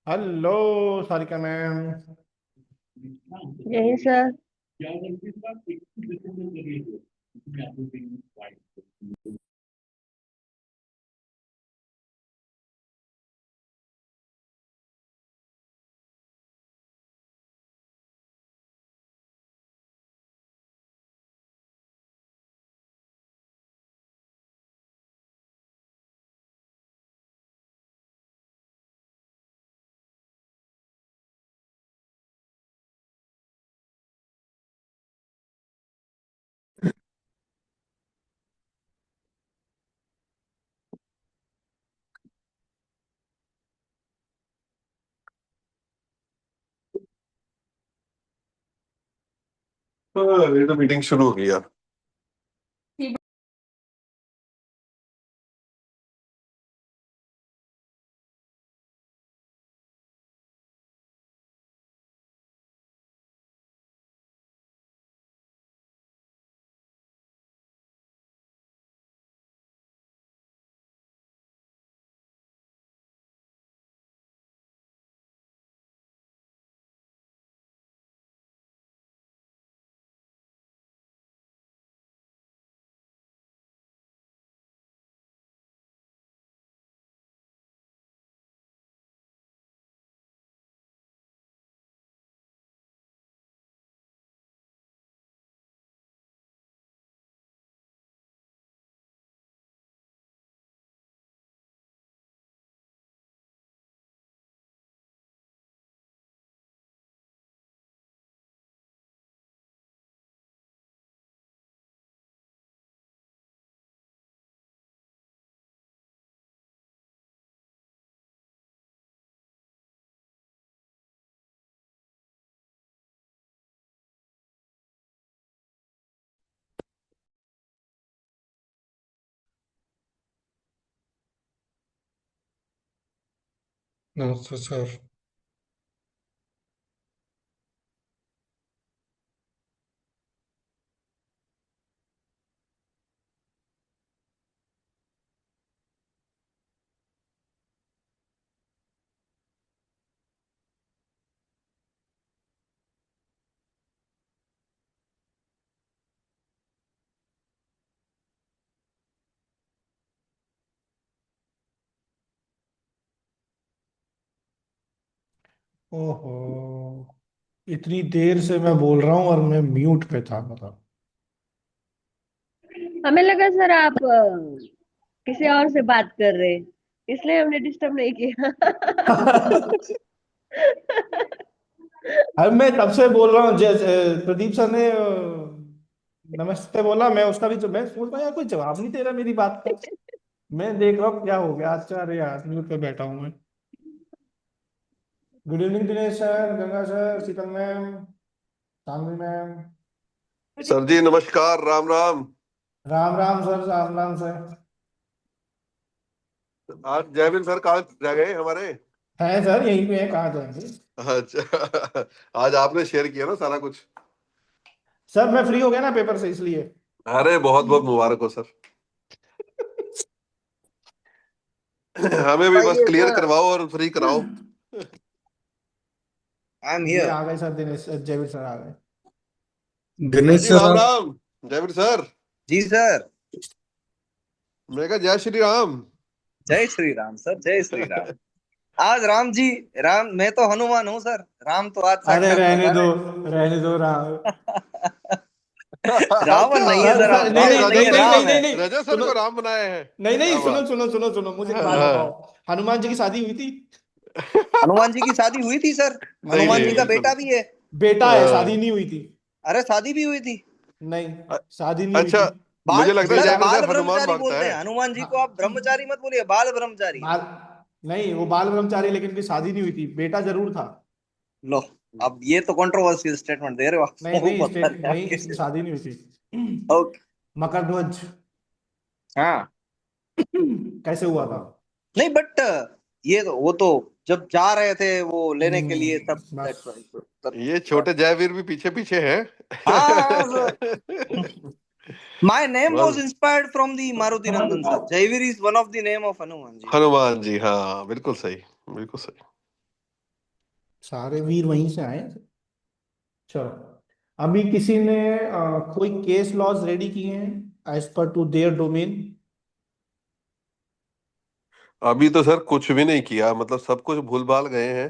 Hello Sarika ma'am. यही sir. ये तो मीटिंग शुरू हो गई यार। नमस्ते सर। ओहो, इतनी देर से मैं बोल रहा हूँ और मैं म्यूट पे था, मतलब। हमें लगा सर आप किसी और से बात कर रहे हैं, इसलिए हमने डिस्टर्ब नहीं किया। अब मैं तब से बोल रहा हूँ, जैसे प्रदीप सर ने नमस्ते बोला, मैं उसका भी मैं सोच रहा हूँ यार कोई जवाब नहीं दे रहा मेरी बात का। मैं देख रहा हूँ क्या हो गया। अच्छा, अरे यार म्यूट पे बैठा हूँ मैं। Good evening Dinesh sir, Ganga sir, Sheetal ma'am, Shamli ma'am. Sir ji नमस्कार, राम राम। राम राम सर, राम राम सर। आज जयवीर सर कहाँ रह गए हमारे? है सर, यहीं पे है, कहाँ जाएंगे। अच्छा। आज आपने शेयर किया ना सारा कुछ। सर मैं फ्री हो गया ना पेपर से, इसलिए। अरे बहुत बहुत मुबारक हो सर। हमें भी बस बताइए क्लियर सर। करवाओ और फ्री कराओ। आई एम ये हियर। आ गए सर, दिनेश जयवीर सर आ गए। हाँ दिनेश जी, सर राम आप। राम। जयवीर सर। जी सर। मैं कहा जय श्री राम। जय श्री राम सर, जय श्री राम। आज राम जी। राम, मैं तो हनुमान हूँ सर। राम तो आज अरे साक्षात रहने पधारे। दो, रहने दो राम। रावण नहीं है अच्छा। सर, सर आप सर, नहीं ये नहीं रावण नहीं रजत नहीं है, सर नहीं को, नहीं राम नहीं है। नहीं। रजत सर सुनो, को राम बनाए हैं। नहीं नहीं, क्या सुनो बात। सुनो सुनो सुनो, मुझे एक बात बताओ। हाँ। हनुमान जी की शादी हुई थी? हनुमान जी की शादी हुई थी सर। नहीं हनुमान नहीं, जी का बिल्कुल बेटा भी है। बेटा है, शादी नहीं। नहीं हुई थी। अरे शादी भी हुई थी। नहीं, अ- शादी नहीं हुई अच्छा। थी। बाल मुझे लगता है सर, बेटा। जयवीर बाल सर हनुमान ब्रह्मचारी भक्त बोलते है। हैं हनुमान जी को, हाँ, आप ब्रह्मचारी मत बोलिए, बाल ब्रह्मचारी है। बाल, नहीं वो बाल ब्रह्मचारी, लेकिन उनकी शादी नहीं हुई थी, बेटा जरूर था। लो, अब ये तो कंट्रोवर्शियल स्टेटमेंट दे रहे हो नहीं आप। वो नहीं, पता स्टेट नहीं नहीं, आगे। शादी नहीं हुई थी। ओके। मकर ध्वज हाँ। कैसे हुआ था? नहीं बट ये तो, वो तो जब जा रहे थे वो लेने के लिए तब बस। that's right, तब ये हुआ छोटे था। जयवीर भी पीछे पीछे हैं। हाँ हाँ सर। माय नेम वाज बस। Inspired from the Maruti Nandan sir. Jaiveer is one of the name of Hanuman ji. Hanuman ji, हाँ बिल्कुल सही। बिल्कुल सही। सारे वीर वहीं से आए हैं। चलो, अभी किसी ने कोई केस लॉज रेडी किए हैं as per to their domain? अभी तो सर कुछ भी नहीं किया, मतलब सब कुछ भूल भाल गए हैं।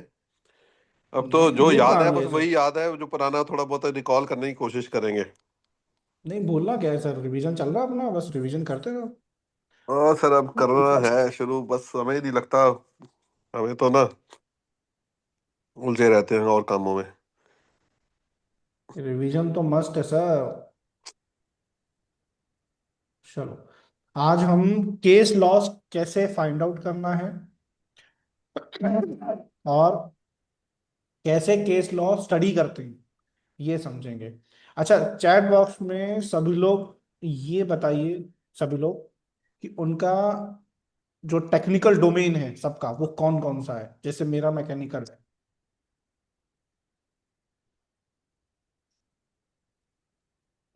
अब तो नहीं, जो भूल याद है कहाँ बस गए सर? वही याद है, जो पुराना थोड़ा बहुत रिकॉल करने की कोशिश करेंगे। नहीं, भूलना क्या है सर, रिवीजन चल रहा है अपना, बस रिवीजन करते रहो। हाँ सर, अब करना है शुरू, बस समय नहीं लगता हमें तो ना, उलझे रहते हैं और कामों में। रिवीजन तो मस्ट है सर। चलो, आज हम केस लॉस कैसे फाइंड आउट करना है और कैसे केस लॉ स्टडी करते हैं ये समझेंगे। अच्छा, चैट बॉक्स में सभी लोग ये बताइए, सभी लोग, कि उनका जो टेक्निकल डोमेन है सबका वो कौन कौन सा है। जैसे मेरा मैकेनिकल है।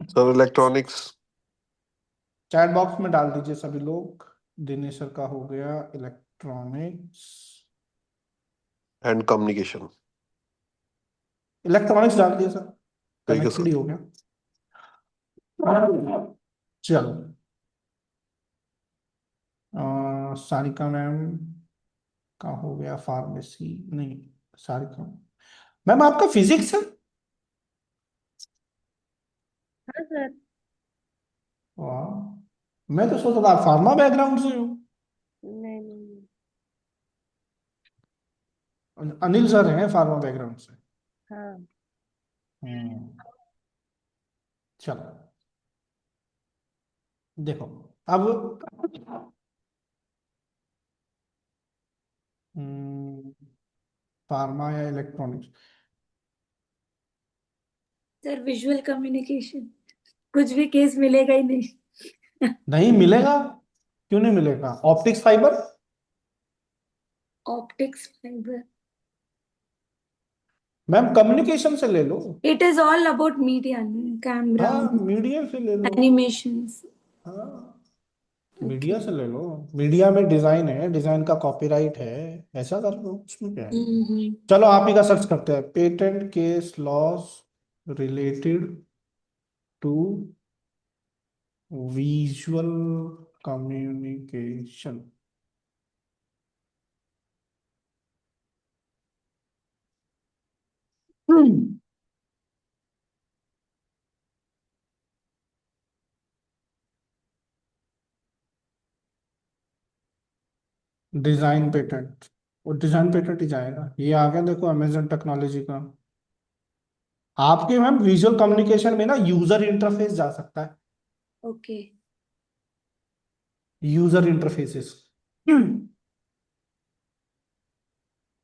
सर इलेक्ट्रॉनिक्स चैट बॉक्स में डाल दीजिए सभी लोग। दिनेश सर का हो गया इलेक्ट्रॉनिक्स। And communication. इलेक्ट्रॉनिक्स डाल दिया सर, ठीक है कनेक्टेड ही सर। हो गया। चलो, सारिका मैम का हो गया फार्मेसी। नहीं, सारिका मैम आपका फिजिक्स है? हाँ सर। वाह, मैं तो सोचा था आप फार्मा बैकग्राउंड से हो। नहीं नहीं। अनिल सर हैं फार्मा बैकग्राउंड से। हाँ। हम्म। चलो, देखो अब, फार्मा या इलेक्ट्रॉनिक्स? सर विजुअल कम्युनिकेशन, कुछ भी केस मिलेगा ही नहीं। नहीं मिलेगा? क्यों नहीं मिलेगा? Optics fibre. Optics fibre. Ma'am communication से ले लो। It is all about media, camera, हाँ, मीडिया से ले लो। एनिमेशंस। हाँ, ओके। मीडिया से ले लो। मीडिया में डिजाइन है, डिजाइन का कॉपीराइट है, ऐसा कर लो, उसमें क्या है। हम्म। चलो, आप ही का सर्च करते हैं, patent case laws related to visual communication. Design patent, वो डिजाइन पेटेंट ही जाएगा। ये आ गया, देखो, अमेजन टेक्नोलॉजी का। आपके मैम विजुअल कम्युनिकेशन में ना यूजर इंटरफेस जा सकता है। Okay. User interfaces.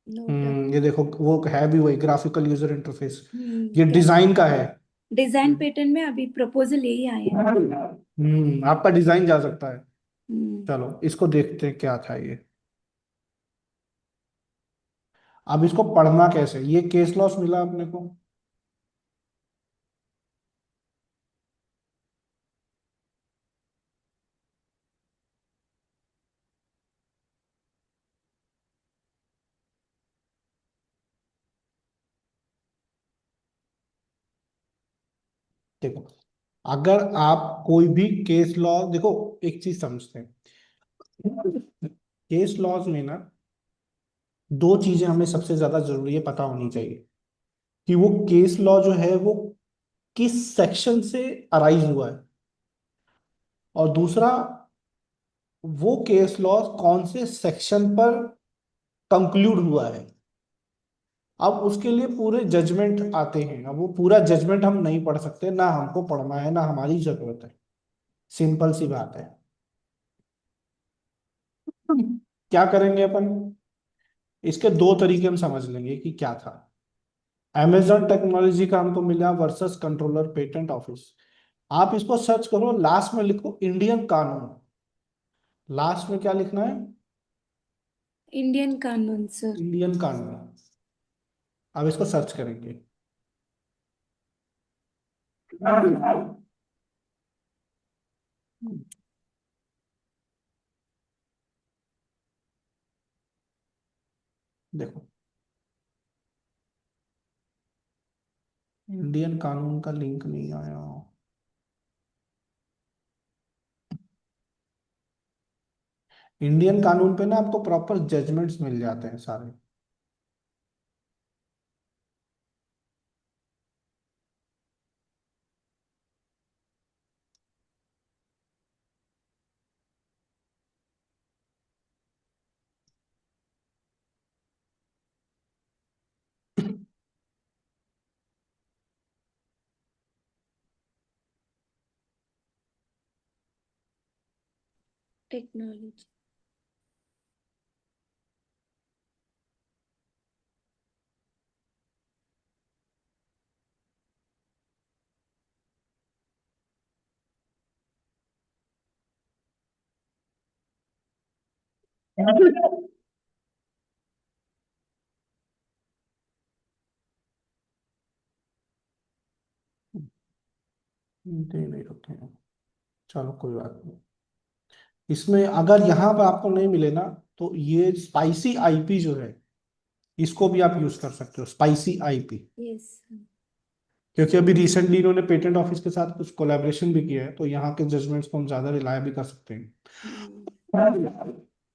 Note down. ये देखो, वो है भी वही ग्राफिकल यूजर इंटरफेस। ये ग्राफ। डिजाइन का है। डिजाइन पैटर्न में अभी प्रपोजल यही आए हैं। आपका डिजाइन जा सकता है। हम्म। चलो, इसको देखते हैं क्या था ये। अब इसको पढ़ना कैसे, ये केस लॉस मिला अपने को। देखो, अगर आप कोई भी केस लॉ देखो, एक चीज समझते हैं, केस लॉज में ना दो चीजें हमें सबसे ज्यादा जरूरी है पता होनी चाहिए, कि वो केस लॉ जो है वो किस सेक्शन से अराइज हुआ है, और दूसरा, वो केस लॉ कौन से सेक्शन पर कंक्लूड हुआ है। अब उसके लिए पूरे जजमेंट आते हैं, अब वो पूरा जजमेंट हम नहीं पढ़ सकते, ना हमको पढ़ना है, ना हमारी जरूरत है। सिंपल सी बात है। क्या करेंगे अपन, इसके दो तरीके हम समझ लेंगे कि क्या था। अमेजॉन टेक्नोलॉजी का हमको मिला वर्सेस कंट्रोलर पेटेंट ऑफिस। आप इसको सर्च करो, लास्ट में लिखो इंडियन कानून। लास्ट में क्या लिखना है? इंडियन कानून सर। इंडियन कानून। अब इसको सर्च करेंगे। देखो, इंडियन कानून का लिंक नहीं आया। इंडियन कानून पे ना आपको प्रॉपर जजमेंट्स मिल जाते हैं सारे। टेक्नोलॉजी। दे नहीं रखे हैं, चलो कोई बात नहीं। इसमें अगर यहाँ पर आपको नहीं मिले ना, तो ये स्पाइसी आईपी जो है, इसको भी आप यूज कर सकते हो, स्पाइसी आईपी। यस। क्योंकि अभी रिसेंटली इन्होंने पेटेंट ऑफिस के साथ कुछ कोलैबोरेशन भी किया है, तो यहाँ के जजमेंट्स को हम ज्यादा रिलाय भी कर सकते हैं।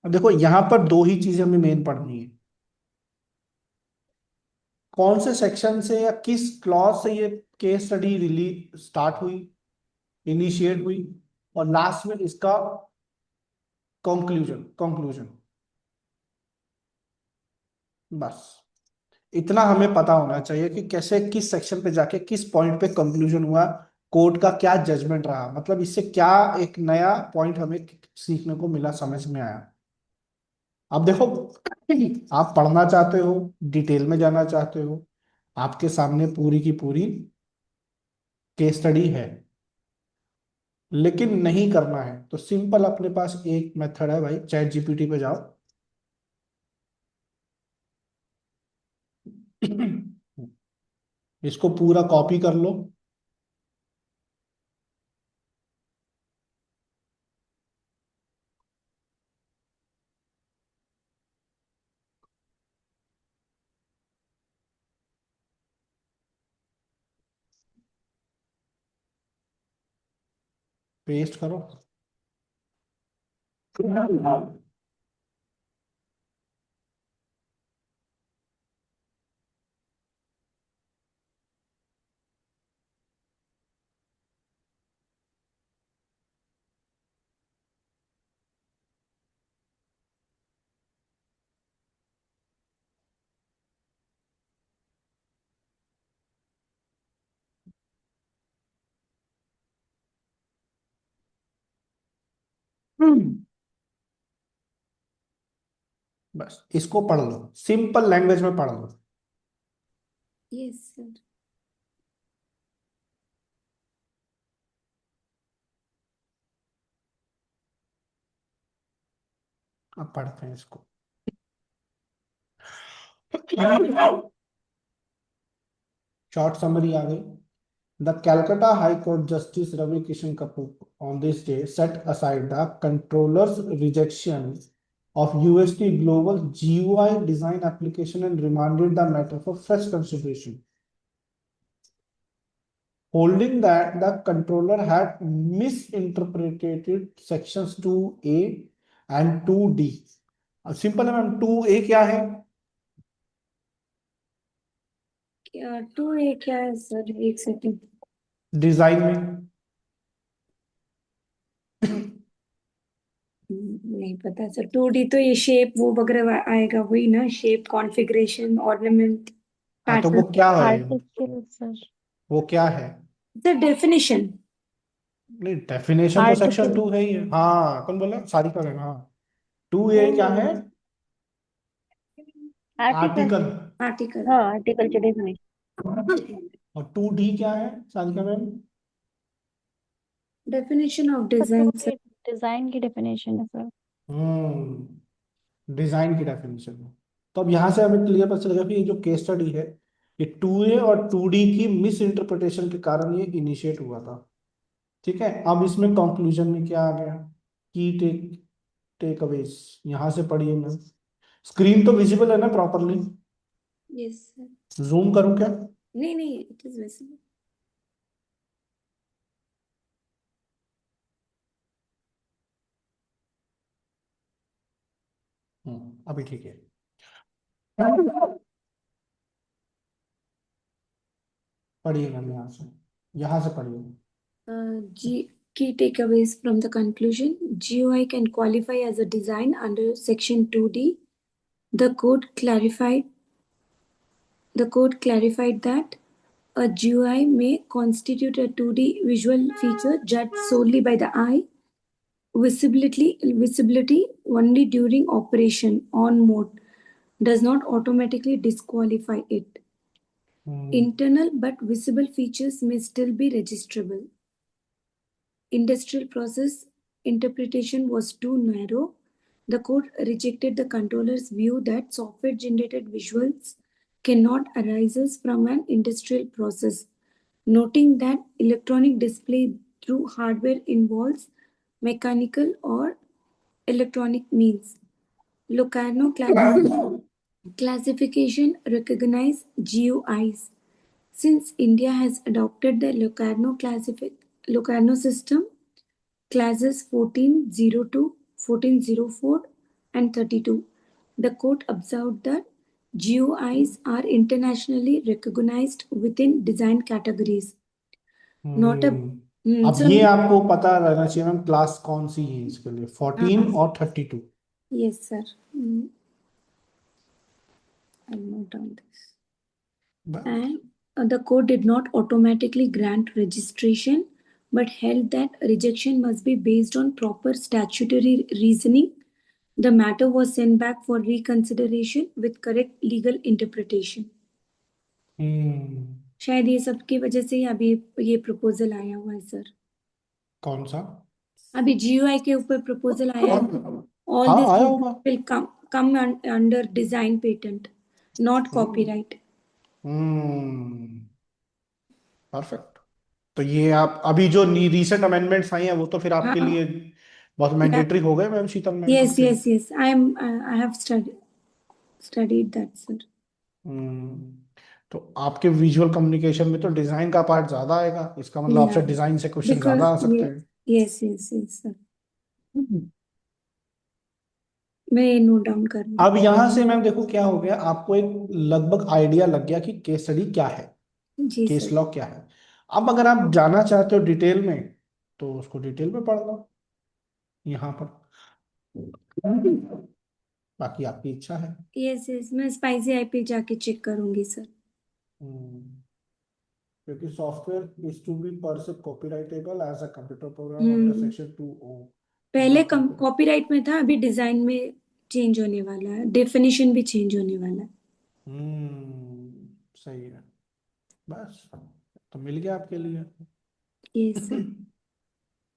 अब देखो यहाँ पर दो ही चीजें हमें मेन पढ़नी है, कौन से सेक्शन से या किस क्लॉज से ये केस स्टडी रिलीज स्टार्ट हुई, इनिशिएट हुई, और लास्ट में इसका कंक्लूजन कंक्लूजन। बस इतना हमें पता होना चाहिए कि कैसे किस सेक्शन पे जाके किस पॉइंट पे कंक्लूजन हुआ, कोर्ट का क्या जजमेंट रहा, मतलब इससे क्या एक नया पॉइंट हमें सीखने को मिला, समझ में आया। अब देखो, आप पढ़ना चाहते हो, डिटेल में जाना चाहते हो, आपके सामने पूरी की पूरी केस स्टडी है, लेकिन नहीं करना है तो सिंपल अपने पास एक मेथड है भाई, चैट जीपीटी पे जाओ। इसको पूरा कॉपी कर लो, पेस्ट करो। बस इसको पढ़ लो, सिंपल लैंग्वेज में पढ़ लो। Yes sir. अब पढ़ते हैं इसको। शॉर्ट समरी आ गई। The Calcutta high court justice Ravi Kishan Kapoor on this day set aside the controller's rejection of UST Global GUI design application and remanded the matter for fresh consideration, holding that the controller had misinterpreted sections 2A and 2D। अब simple है ma'am, 2A क्या है? क्या 2A क्या है sir, एक second. Design में नहीं पता सर। 2D तो ये शेप वो वगैरह आएगा, वही ना, शेप कॉन्फ़िगरेशन ऑर्नामेंट हाँ, तो वो पैटर्न। क्या है? Article sir. वो क्या है? Sir definition. नहीं, डेफिनेशन तो सेक्शन आर्टिकल 2 है ही है। हाँ, कौन बोला? सारी का है। हाँ, 2A क्या है? आर्टिकल। आर्टिकल। आर्टिकल। हाँ, आर्टिकल के डेफिनेशन। और 2D क्या है Sarika ma'am? Definition of design sir. तो डिजाइन की डेफिनेशन है सर। डिजाइन की डेफिनेशन है। तो अब यहाँ से हमें क्लियर पता चलेगा कि ये जो केस स्टडी है, ये 2A और 2D की मिस इंटरप्रिटेशन के कारण ये इनिशिएट हुआ था। ठीक है, अब इसमें कंक्लूजन में क्या आ गया, की टेक अवेज यहाँ से पढ़िए मैम। स्क्रीन तो विजिबल है ना प्रॉपरली? Yes sir. जूम करूं क्या? नहीं नहीं, it is visible. अभी ठीक है। पढ़िए मैम, यहाँ से पढ़िए। Key takeaways from the conclusion. GUI can qualify as a design under Section 2D. The code clarified that a GUI may constitute a 2D visual feature judged solely by the eye. Visibility only during operation on mode does not automatically disqualify it. Internal but visible features may still be registrable. Industrial process interpretation was too narrow. The court rejected the controller's view that software generated visuals cannot arise from an industrial process, noting that electronic display through hardware involves mechanical or electronic means. Locarno classification recognizes GUIs. Since India has adopted the Locarno system, classes 1402, 1404, and 32, the court observed that GUIs are internationally recognized within design categories. Not a अब so ये आपको पता रहना चाहिए ma'am, class कौन सी है इसके लिए, 14 और 32। yes sir. I'll note down this. And the court did not automatically grant registration, but held that rejection must be based on proper statutory reasoning. The matter was sent back for reconsideration with correct legal interpretation. शायद ये सब की वजह से ही अभी ये proposal आया हुआ है सर। कौन सा? अभी GUI के ऊपर प्रपोजल आया है। All हाँ, this आया होगा। will come under design patent, not copyright. Perfect. तो ये आप अभी जो रीसेंट अमेंडमेंट्स आई हैं वो तो फिर आपके हाँ। लिए बहुत मैंडेटरी हो गए ma'am, Sheetal ma'am? Yes, yes, yes. I have studied that, sir. तो आपके विजुअल कम्युनिकेशन में तो डिजाइन का पार्ट ज्यादा आएगा, इसका मतलब आपसे Yeah. डिजाइन से क्वेश्चन ज्यादा आ सकते हैं। Yes, yes, yes, sir. मैं नोट डाउन कर रही हूँ। अब यहाँ से मैम देखो क्या हो गया, आपको एक लगभग आइडिया लग गया कि केस स्टडी क्या है, जी केस सर। लॉ क्या है। अब अगर आप जानना चाहते हो डिटेल में तो उसको डिटेल में पढ़ लो यहाँ पर, बाकी आपकी इच्छा है। यस यस, मैं स्पाइसी आई पे जाके चेक करूंगी सर। क्योंकि सॉफ्टवेयर इज टू बी पर से copyrightable as a computer program under section 2O। पहले कॉपीराइट में था, अभी डिजाइन में चेंज होने वाला है, डेफिनेशन भी चेंज होने वाला है। सही है, बस तो मिल गया आपके लिए। Yes sir.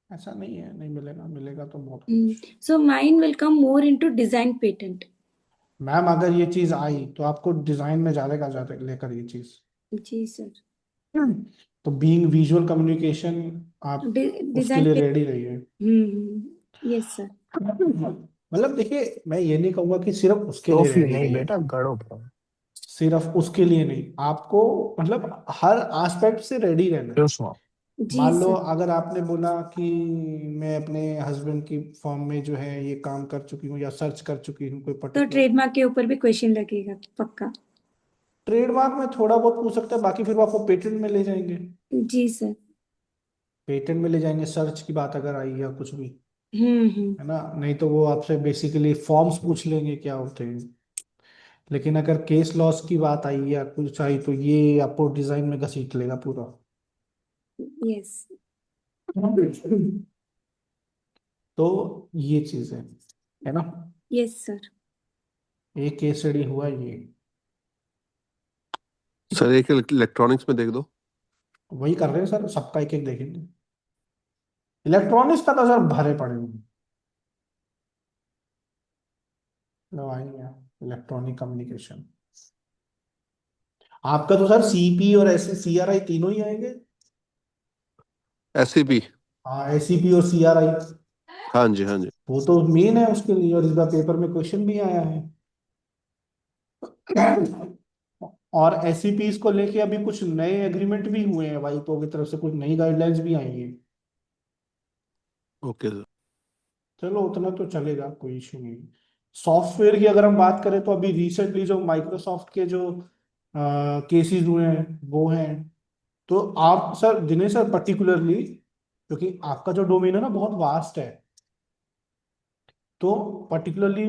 ऐसा नहीं है नहीं मिलेगा, मिलेगा तो बहुत कुछ। So mine will come more into design patent. Ma'am अगर ये चीज आई तो आपको डिजाइन में जाएगा लेकर ये चीज। जी सर। तो बीइंग विजुअल कम्युनिकेशन आप उसके लिए रेडी रहिए। Yes sir. मतलब देखिए, मैं ये नहीं कहूंगा कि सिर्फ उसके लिए टॉफी रेडी नहीं रहिए, बेटा, गड़ो पर। सिर्फ उसके लिए नहीं, आपको मतलब हर एस्पेक्ट से रेडी रहना है। जो सुनो, जी मान लो सर। अगर आपने बोला कि मैं अपने हस्बैंड की फॉर्म में जो है ये काम कर चुकी हूँ या सर्च कर चुकी हूँ कोई तो पर्टिकुलर, ट्रेडमार्क के ऊपर भी क्वेश्चन लगेगा पक्का। ट्रेडमार्क में थोड़ा बहुत पूछ सकते हैं, बाकी फिर वो आपको पेटेंट में ले जाएंगे। जी सर। पेटेंट में ले जाएंगे, सर्च की बात अगर आई या कुछ भी, हम्म। है ना। नहीं तो वो आपसे बेसिकली फॉर्म्स पूछ लेंगे क्या होते हैं। लेकिन अगर केस लॉस की बात आई या कुछ आई तो ये आपको डिजाइन में घसीट लेगा पूरा। यस। तो ये चीज है ना। Yes sir. एक केस स्टडी हुआ ये, सर एक इलेक्ट्रॉनिक्स में देख दो। वही कर रहे हैं सर, सबका एक एक देखेंगे। इलेक्ट्रॉनिक्स का तो सर भरे पड़े हुए, लो आएंगे इलेक्ट्रॉनिक कम्युनिकेशन। आपका तो सर सीपी और ऐसे CRI तीनों ही आएंगे। SCP। हाँ, SCP और CRI हाँ जी हाँ जी। वो तो मेन है उसके लिए, और इस बार पेपर में क्वेश्चन भी आया है। और एससीपीज को लेके अभी कुछ नए एग्रीमेंट भी हुए हैं, वाइपो की तरफ से कुछ नई गाइडलाइंस भी आई हैं। Okay sir. चलो उतना तो चलेगा, कोई इशू नहीं। सॉफ्टवेयर की अगर हम बात करें तो अभी रिसेंटली जो माइक्रोसॉफ्ट के जो केसेस हुए हैं वो हैं। तो आप सर, दिनेश सर पर्टिकुलरली, क्योंकि आपका जो डोमेन है ना बहुत वास्ट है, तो पर्टिकुलरली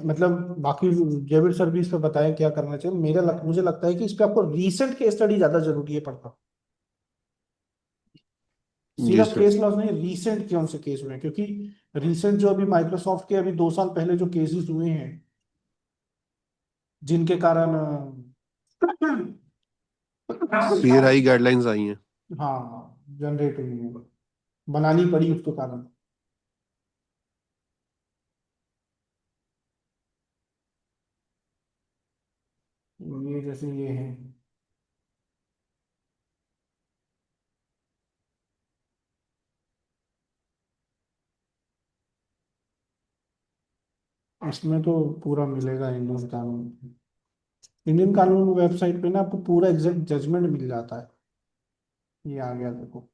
मतलब बाकी जेवियर सर भी इस पर बताएं क्या करना चाहिए। मुझे लगता है कि इस पे आपको रीसेंट केस स्टडी ज्यादा जरूरी है पढ़ना। जी सिर्फ सर। केस लॉस नहीं, रीसेंट कौन से केस हुए हैं, क्योंकि रीसेंट जो अभी माइक्रोसॉफ्ट के अभी 2 साल पहले जो केसेस हुए हैं जिनके कारण सीआरआई गाइडलाइंस आई हैं। हाँ जनरेट हुई है, बनानी पड़ी उसके कारण। ये जैसे ये है, इसमें तो पूरा मिलेगा इंडियन कानून। इंडियन कानून वेबसाइट पे ना आपको पूरा एग्जैक्ट जजमेंट मिल जाता है। ये आ गया देखो।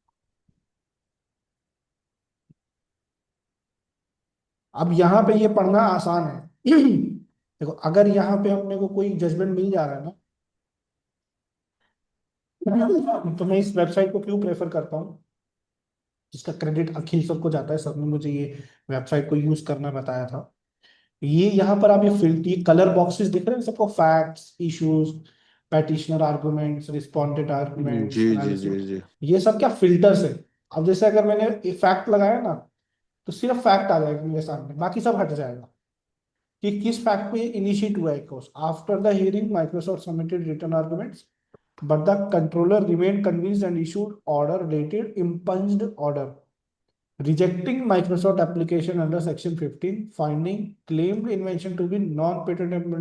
अब यहाँ पे ये पढ़ना आसान है। देखो अगर यहाँ पे अपने को कोई जजमेंट मिल जा रहा है ना, तो मैं इस वेबसाइट को क्यों प्रेफर करता हूँ, जिसका क्रेडिट अखिल सर को जाता है, सबने मुझे ये वेबसाइट को यूज करना बताया था। ये यहाँ पर आप ये फिल्टर, ये कलर बॉक्सेस दिख रहे हैं सबको, facts, issues, petitioner arguments, respondent arguments, जी जी जी एनालिसिस, जी। ये सब क्या फिल्टर्स है। अब जैसे अगर मैंने फैक्ट लगाया ना, तो सिर्फ फैक्ट आ जाएगा मेरे सामने, बाकी सब हट जाएगा कि किस फैक्ट पे इनिशिएट हुआ है course. After the hearing Microsoft submitted return arguments but the controller remain convinced and issued order dated impunged order rejecting Microsoft application under section 15, finding claimed invention to be non-patentable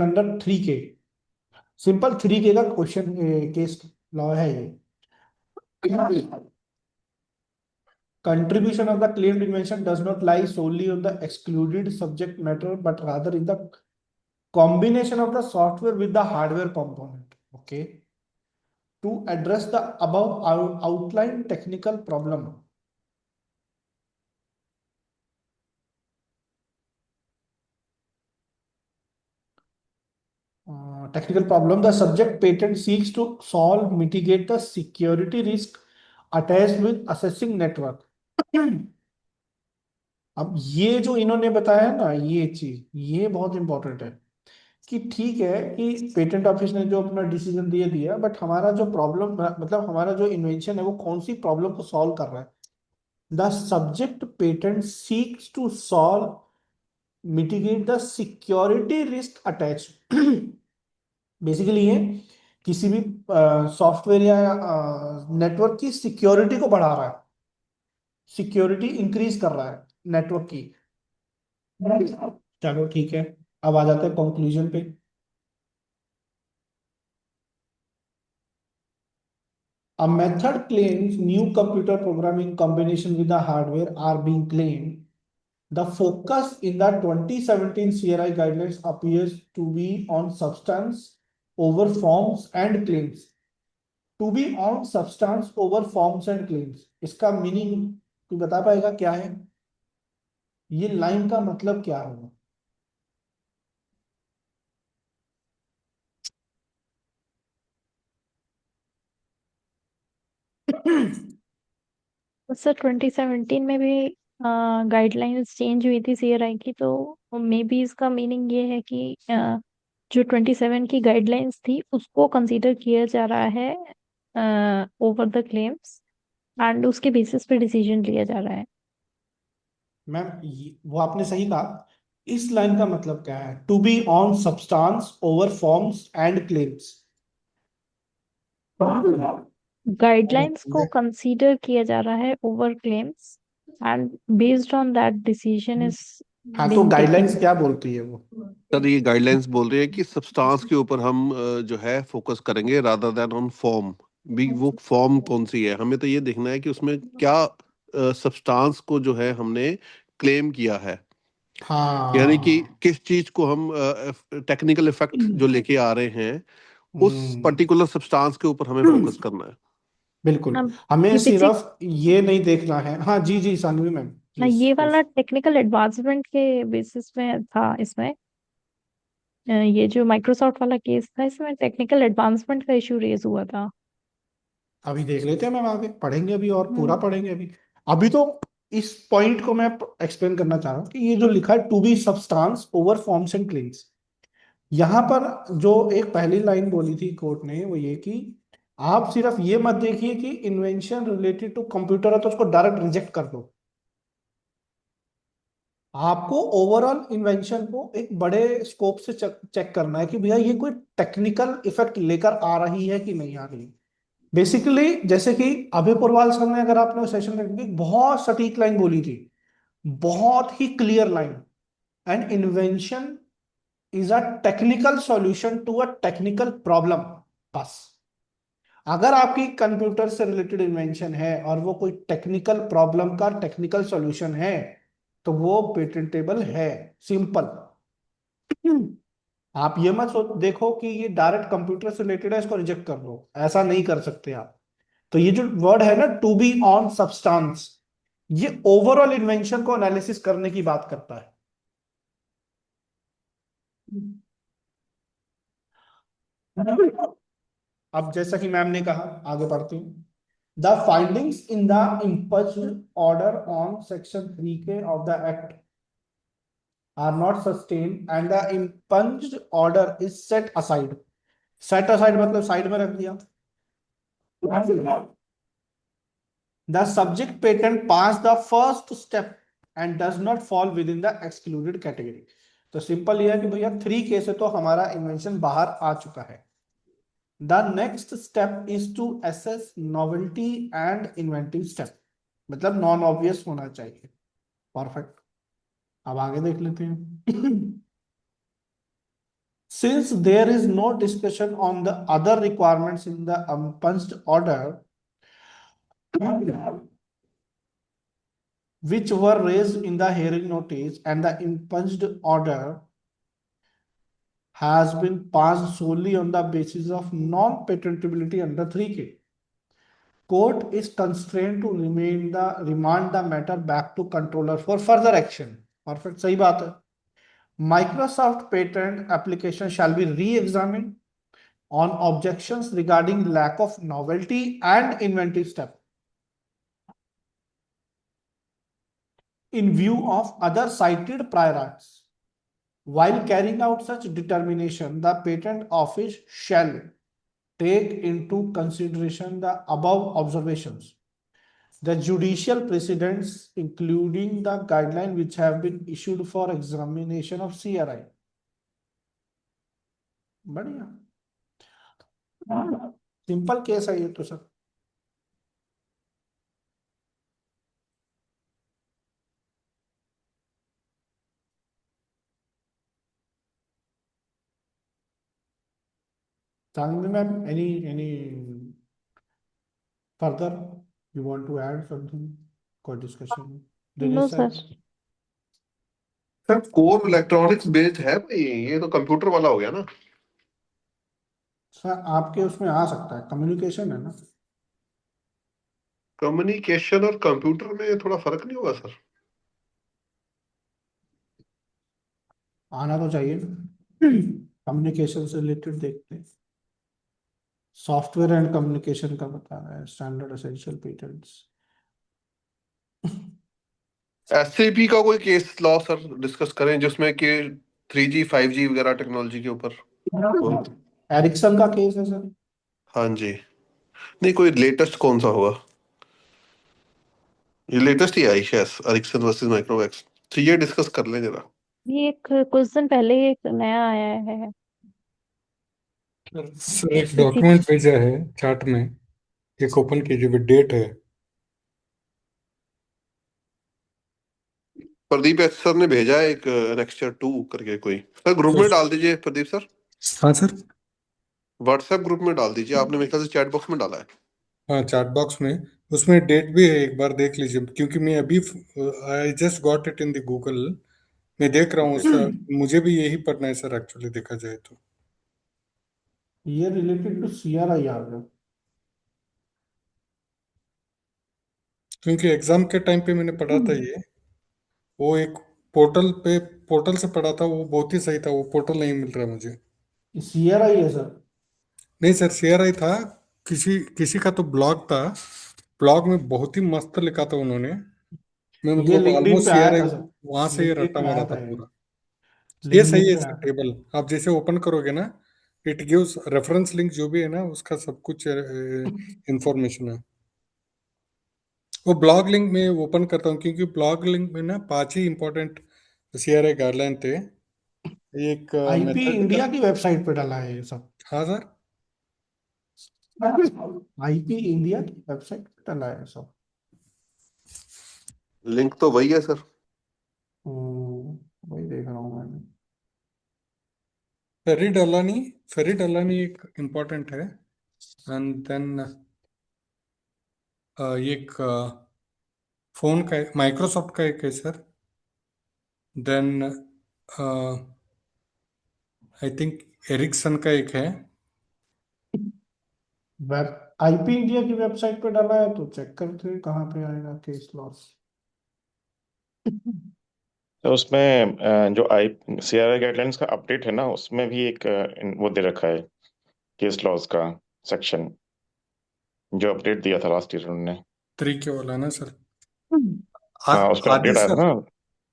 under 3K। Simple 3K का question case law है ये। Contribution of the claimed invention does not lie solely on the excluded subject matter, but rather in the combination of the software with the hardware component. Okay. To address the above outlined technical problem. Technical problem, the subject patent seeks to solve, mitigate the security risk attached with assessing network. अब ये जो इन्होंने बताया है ना, ये चीज ये बहुत इंपॉर्टेंट है कि ठीक है कि पेटेंट ऑफिस ने जो अपना डिसीजन दिया दिया, बट हमारा जो प्रॉब्लम, मतलब हमारा जो इन्वेंशन है वो कौन सी प्रॉब्लम को सॉल्व कर रहा है। The subject patent seeks to solve, mitigate the security risk attach. Basically ये किसी भी सॉफ्टवेयर या नेटवर्क की सिक्योरिटी को बढ़ा रहा है, सिक्योरिटी इंक्रीज कर रहा है नेटवर्क की। चलो ठीक है, अब आ जाते हैं कंक्लूजन पे। A method claims new computer programming combination with the hardware are being claimed. The focus in the 2017 CRI guidelines appears to be on substance over forms and claims. To be on substance over forms and claims, इसका meaning तू बता पाएगा क्या है, ये line का मतलब क्या होगा। तो सर 2017 में भी गाइडलाइंस चेंज हुई थी सीआरआई की, तो मे बी इसका मीनिंग ये है कि जो 27 की गाइडलाइंस थी उसको कंसीडर किया जा रहा है ओवर द क्लेम्स, एंड उसके बेसिस पे डिसीजन लिया जा रहा है। मैम वो आपने सही कहा, इस लाइन का मतलब क्या है, to be on substance over forms and claims. Guidelines को कंसीडर किया जा रहा है over claims, and based on that decision is हाँ तो बीइंग गाइडलाइंस टेकन। क्या बोलती है वो। सर ये गाइडलाइंस बोल रही है कि सब्सटेंस के ऊपर हम जो है फोकस करेंगे रादर देन ऑन फॉर्म। भी वो फॉर्म कौन सी है, हमें तो ये देखना है कि उसमें क्या सब्सटेंस को जो है हमने क्लेम किया है। यानी कि हाँ। किस चीज को हम टेक्निकल इफेक्ट जो लेके आ रहे हैं उस हम्म। पर्टिकुलर सब्सटेंस के ऊपर हमें फोकस करना है। बिल्कुल। अब हमें ये बेसिक सिर्फ ये नहीं देखना है। हाँ जी जी सानवी मैम प्लीज ये प्लीज। वाला टेक्निकल एडवांसमेंट के बेसिस में था इसमें। ये जो माइक्रोसॉफ्ट वाला केस था इसमें टेक्निकल एडवांसमेंट का इशू रेज हुआ था। अभी देख लेते हैं मैम, आगे पढ़ेंगे अभी और पूरा हम्म। पढ़ेंगे अभी। अभी तो इस पॉइंट को मैं एक्सप्लेन करना चाह रहा हूँ कि ये जो लिखा है to be substance over forms and claims, यहाँ पर जो एक पहली लाइन बोली थी कोर्ट ने वो ये कि आप सिर्फ ये मत देखिए कि इन्वेंशन रिलेटेड टू कंप्यूटर है तो उसको डायरेक्ट रिजेक्ट कर दो। आपको ओवरऑल इन्वेंशन को एक बड़े स्कोप से चेक करना है कि भैया ये कोई टेक्निकल इफेक्ट लेकर आ रही है कि नहीं आ रही। बेसिकली जैसे कि अभय पुरवाल सर ने, अगर आपने सेशन में बहुत सटीक लाइन बोली थी, बहुत ही clear line, an invention is a technical solution to a technical problem. बस, अगर आपकी कंप्यूटर से रिलेटेड इन्वेंशन है और वो कोई टेक्निकल प्रॉब्लम का टेक्निकल सॉल्यूशन है तो वो पेटेंटेबल है। सिंपल। आप ये मत देखो कि ये डायरेक्ट कंप्यूटर से रिलेटेड है इसको रिजेक्ट कर दो, ऐसा नहीं कर सकते आप। तो ये जो वर्ड है ना टू बी ऑन सब्सटेंस, ये ओवरऑल इन्वेंशन को एनालिसिस करने की बात करता है। अब जैसा कि मैम ने कहा, आगे बढ़ते हैं। The findings in the impugned order on section 3K of the act are not sustain and the impugned order is set aside. Set aside मतलब साइड में रख दिया। The subject patent passed the first step and does not fall within the excluded category. तो simple ये है कि भैया 3K से तो हमारा इन्वेंशन बाहर आ चुका है। The next step is to assess novelty and inventive step, मतलब नॉन ऑब्वियस होना चाहिए। परफेक्ट। अब आगे देख लेते हैं। Since there is no discussion on the other requirements in the unpunched order which were raised in the hearing notice, and the impunged order has been passed solely on the basis of non-patentability under 3K. Court is constrained to remand the matter back to controller for further action. Perfect, सही बात है। Microsoft patent application shall be re-examined on objections regarding lack of novelty and inventive step in view of other cited prior arts. While carrying out such determination, the Patent Office shall take into consideration the above observations, the judicial precedents, including the guidelines which have been issued for examination of CRI. बढ़िया, simple case है ये तो sir. Chandni ma'am, any further you want to add something? कोई discussion no Dinesh sir. Sir? Sir core electronics based है भाई, ये तो computer वाला हो गया ना। सर आपके उसमें आ सकता है, कम्युनिकेशन है ना। कम्युनिकेशन और कंप्यूटर में थोड़ा फर्क नहीं होगा सर? आना तो चाहिए। कम्युनिकेशन से रिलेटेड देखते हैं। सॉफ्टवेयर एंड कम्युनिकेशन का बता रहा है स्टैंडर्ड एसेंशियल पेटेंट्स। एसएपी का कोई केस लॉ सर डिस्कस करें जिसमें कि 3G 5G वगैरह टेक्नोलॉजी के ऊपर हो। एरिक्सन का केस है सर। हाँ जी। नहीं, कोई लेटेस्ट कौन सा होगा? ये लेटेस्ट ही आई शायद, एरिक्सन वर्सेस माइक्रोवैक्स। तो ये डिस्कस कर लें जरा। ये एक कुछ दिन पहले ही एक नया आया है सर एक किसी। डॉक्यूमेंट भेजा है चार्ट में, एक ओपन कीजिए विद डेट है। प्रदीप एस सर ने भेजा है एक नेक्स्टर 2 करके कोई, सर ग्रुप में डाल दीजिए प्रदीप सर। हाँ सर। व्हाट्सएप ग्रुप में डाल दीजिए, आपने मेरे ख्याल से चैट बॉक्स में डाला है। हाँ चैट बॉक्स में, उसमें डेट भी है, एक बार देख लीजिए क्योंकि मैं अभी I just got it in the Google मैं देख रहा हूँ सर, मुझे भी यही पढ़ना है सर, एक्चुअली देखा जाए तो। ये रिलेटेड टू सीआरआई आ गया। क्योंकि एग्जाम के टाइम पे मैंने पढ़ा था ये, वो एक पोर्टल पे, पोर्टल से पढ़ा था, वो बहुत ही सही था, वो पोर्टल नहीं मिल रहा मुझे। सीआरआई है सर। नहीं सर, सीआरआई था, किसी किसी का तो ब्लॉग था, ब्लॉग में बहुत ही मस्त लिखा था उन्होंने। मैं ये मतलब लिंक्डइन ऑलमोस्ट पे आया सीआरआई था सर। वहां से ये लिंक्डइन रट्टा पे मारा आया था था ये। पूरा। ये सही लिंक्डइन है पे सर, आया था। टेबल आप जैसे ओपन करोगे ना, इट गिव्स रेफरेंस लिंक जो भी है ना, उसका सब कुछ इंफॉर्मेशन है। वो ब्लॉग लिंक में ओपन करता हूँ, क्योंकि ब्लॉग लिंक में ना 5 ही इंपॉर्टेंट सीआरआई गाइडलाइन थे। एक आईपी मेथड का। इंडिया की वेबसाइट पे डाला है ये सब। हाँ सर। आईपी इंडिया की वेबसाइट पे डाला है ये सब। लिंक तो वही है सर। वही देख रहा हूँ मैंने। फेरी डलानी, फेरी डलानी एक इम्पोर्टेंट है। एंड देन एक फोन का, माइक्रोसॉफ्ट का एक है सर। देन आई थिंक एरिक्सन का एक है। वेब आईपी इंडिया की वेबसाइट पे डाला है तो चेक करते हैं कहाँ पे आएगा केस लॉस। तो उसमें जो आई सीआरआई गाइडलाइंस का अपडेट है ना, उसमें भी एक वो दे रखा है, केस लॉज का सेक्शन, जो अपडेट दिया था लास्ट ईयर उन्होंने। तरीके वाला ना सर। हाँ, उस पर आदि अपडेट आया था सर, ना।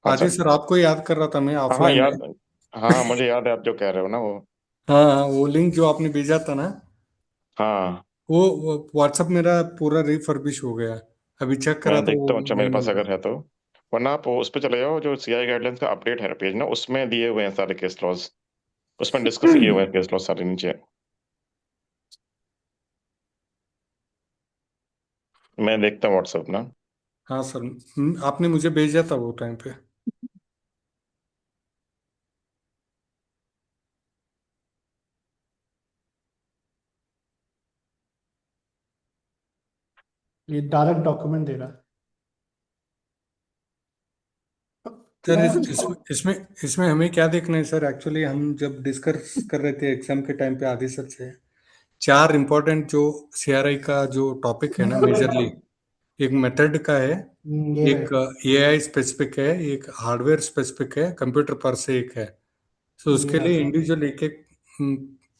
हाँ आदि सर। सर आपको याद कर रहा था मैं हाँ हाँ ऑफलाइन में। याद। हाँ हाँ, मुझे याद है आप जो कह रहे हो ना वो। हाँ हाँ, वो लिंक जो आपने भेजा था ना, हाँ, वो व्हाट्सअप मेरा पूरा रिफर्बिश हो गया। अभी चेक करा मैं तो वो देखता हूँ, अच्छा नहीं मेरे मिल पास रहा। अगर है तो। वरना आप उस पर चले जाओ, जो सीआई गाइडलाइंस का अपडेट है पेज ना, उसमें दिए हुए हैं सारे केस लॉज। उसमें डिस्कस किए हुए हैं केस लॉज सारे नीचे। मैं देखता हूँ व्हाट्सअप ना। हाँ सर, आपने मुझे भेजा था वो टाइम पे। ये डायरेक्ट डॉक्यूमेंट दे रहा सर है। इसमें इसमें हमें क्या देखना है सर, एक्चुअली हम जब डिस्कस कर रहे थे एग्जाम के टाइम पे आदि सर से, 4 इंपॉर्टेंट जो सीआरआई का जो टॉपिक है ना मेजरली, एक मेथड का है, ये रहे। एक एआई स्पेसिफिक है, एक हार्डवेयर स्पेसिफिक है, कंप्यूटर पर से एक है। तो ये उसके रहा लिए सर। इंडिविजुअल एक एक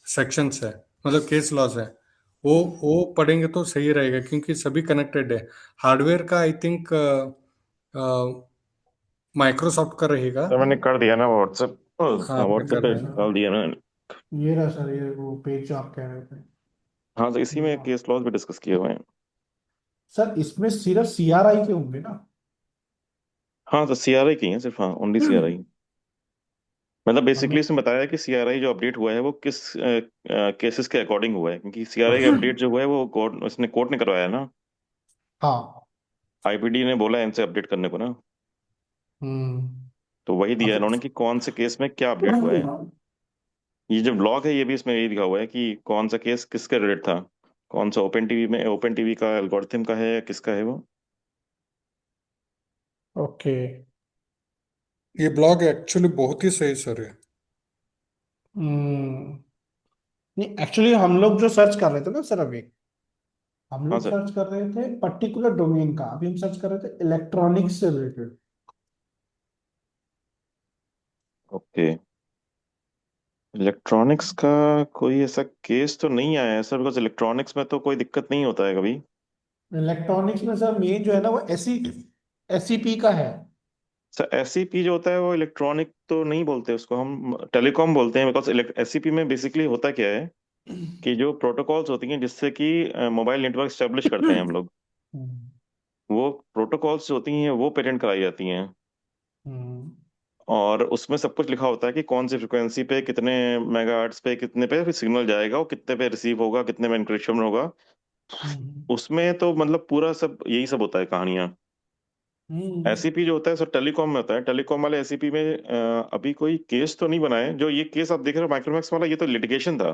सेक्शंस है, मतलब केस लॉज है। वो पढ़ेंगे तो सही रहेगा, क्योंकि सभी कनेक्टेड है। हार्डवेयर का आई थिंक माइक्रोसॉफ्ट का रहेगा। तो मैंने कर दिया ना व्हाट्सएप। हाँ आपने व्हाट्सएप कर पे दिया। डाल दिया ना। ये रहा सर, ये वो पेज जो आप कह रहे थे। हाँ, तो इसी में केस लॉज भी डिस्कस किए हुए हैं। सर इसमें सिर्फ सीआरआई के होंगे ना? हाँ, तो सीआरआई की है सिर्फ, हाँ ओनली सीआरआई। मतलब बेसिकली हमें। इसमें बताया है कि सीआरआई जो अपडेट हुआ है वो किस केसेस के अकॉर्डिंग हुआ है, क्योंकि सीआरआई का अपडेट जो हुआ है वो कोर्ट, उसने कोर्ट ने करवाया है ना। हाँ। आईपीडी ने बोला है इनसे अपडेट करने को ना। हम्म। तो वही दिया है अब इन्होंने कि कौन से केस में क्या अपडेट हुआ है। ये जो ब्लॉग है ये भी इसमें यही लिखा हुआ है कि कौन सा केस किसके रिलेटेड था, कौन सा ओपन टीवी में, ओपन टीवी का एल्गोरिथम का है या किसका है वो। ओके। ये ब्लॉग एक्चुअली बहुत ही सही सर है। हम्म। नहीं, एक्चुअली हम लोग जो सर्च कर रहे थे ना सर अभी, हम हाँ लोग सर। सर्च कर रहे थे पर्टिकुलर डोमेन का। अभी हम सर्च कर रहे थे इलेक्ट्रॉनिक्स से रिलेटेड। ओके। इलेक्ट्रॉनिक्स का कोई ऐसा केस तो नहीं आया है सर, बिकॉज इलेक्ट्रॉनिक्स में तो कोई दिक्कत नहीं होता है कभी। इलेक्ट्रॉनिक्स में सर मेन जो है ना वो एसई एसईपी का है। सर एससीपी जो होता है वो इलेक्ट्रॉनिक तो नहीं बोलते उसको, हम टेलीकॉम बोलते हैं, बिकॉज एससीपी में बेसिकली होता क्या है कि जो प्रोटोकॉल्स होती हैं जिससे कि मोबाइल नेटवर्क स्टेब्लिश करते हैं हम लोग, हम्म। वो प्रोटोकॉल्स जो होती हैं वो पेटेंट कराई जाती हैं। हम्म। और उसमें सब कुछ लिखा होता है कि कौन सी फ्रिक्वेंसी पे कितने मेगाहर्ट्ज पे कितने पे फिर सिग्नल जाएगा, और कितने पे रिसीव होगा, कितने में एन्क्रिप्शन होगा। हम्म। उसमें तो मतलब पूरा सब यही सब होता है कहानियां। हम्म। एससीपी जो होता है सर टेलीकॉम में होता है, टेलीकॉम वाले एससीपी में अभी कोई केस तो नहीं बना है। जो ये केस आप देख रहे हो माइक्रोमैक्स वाला, ये तो लिटिगेशन था।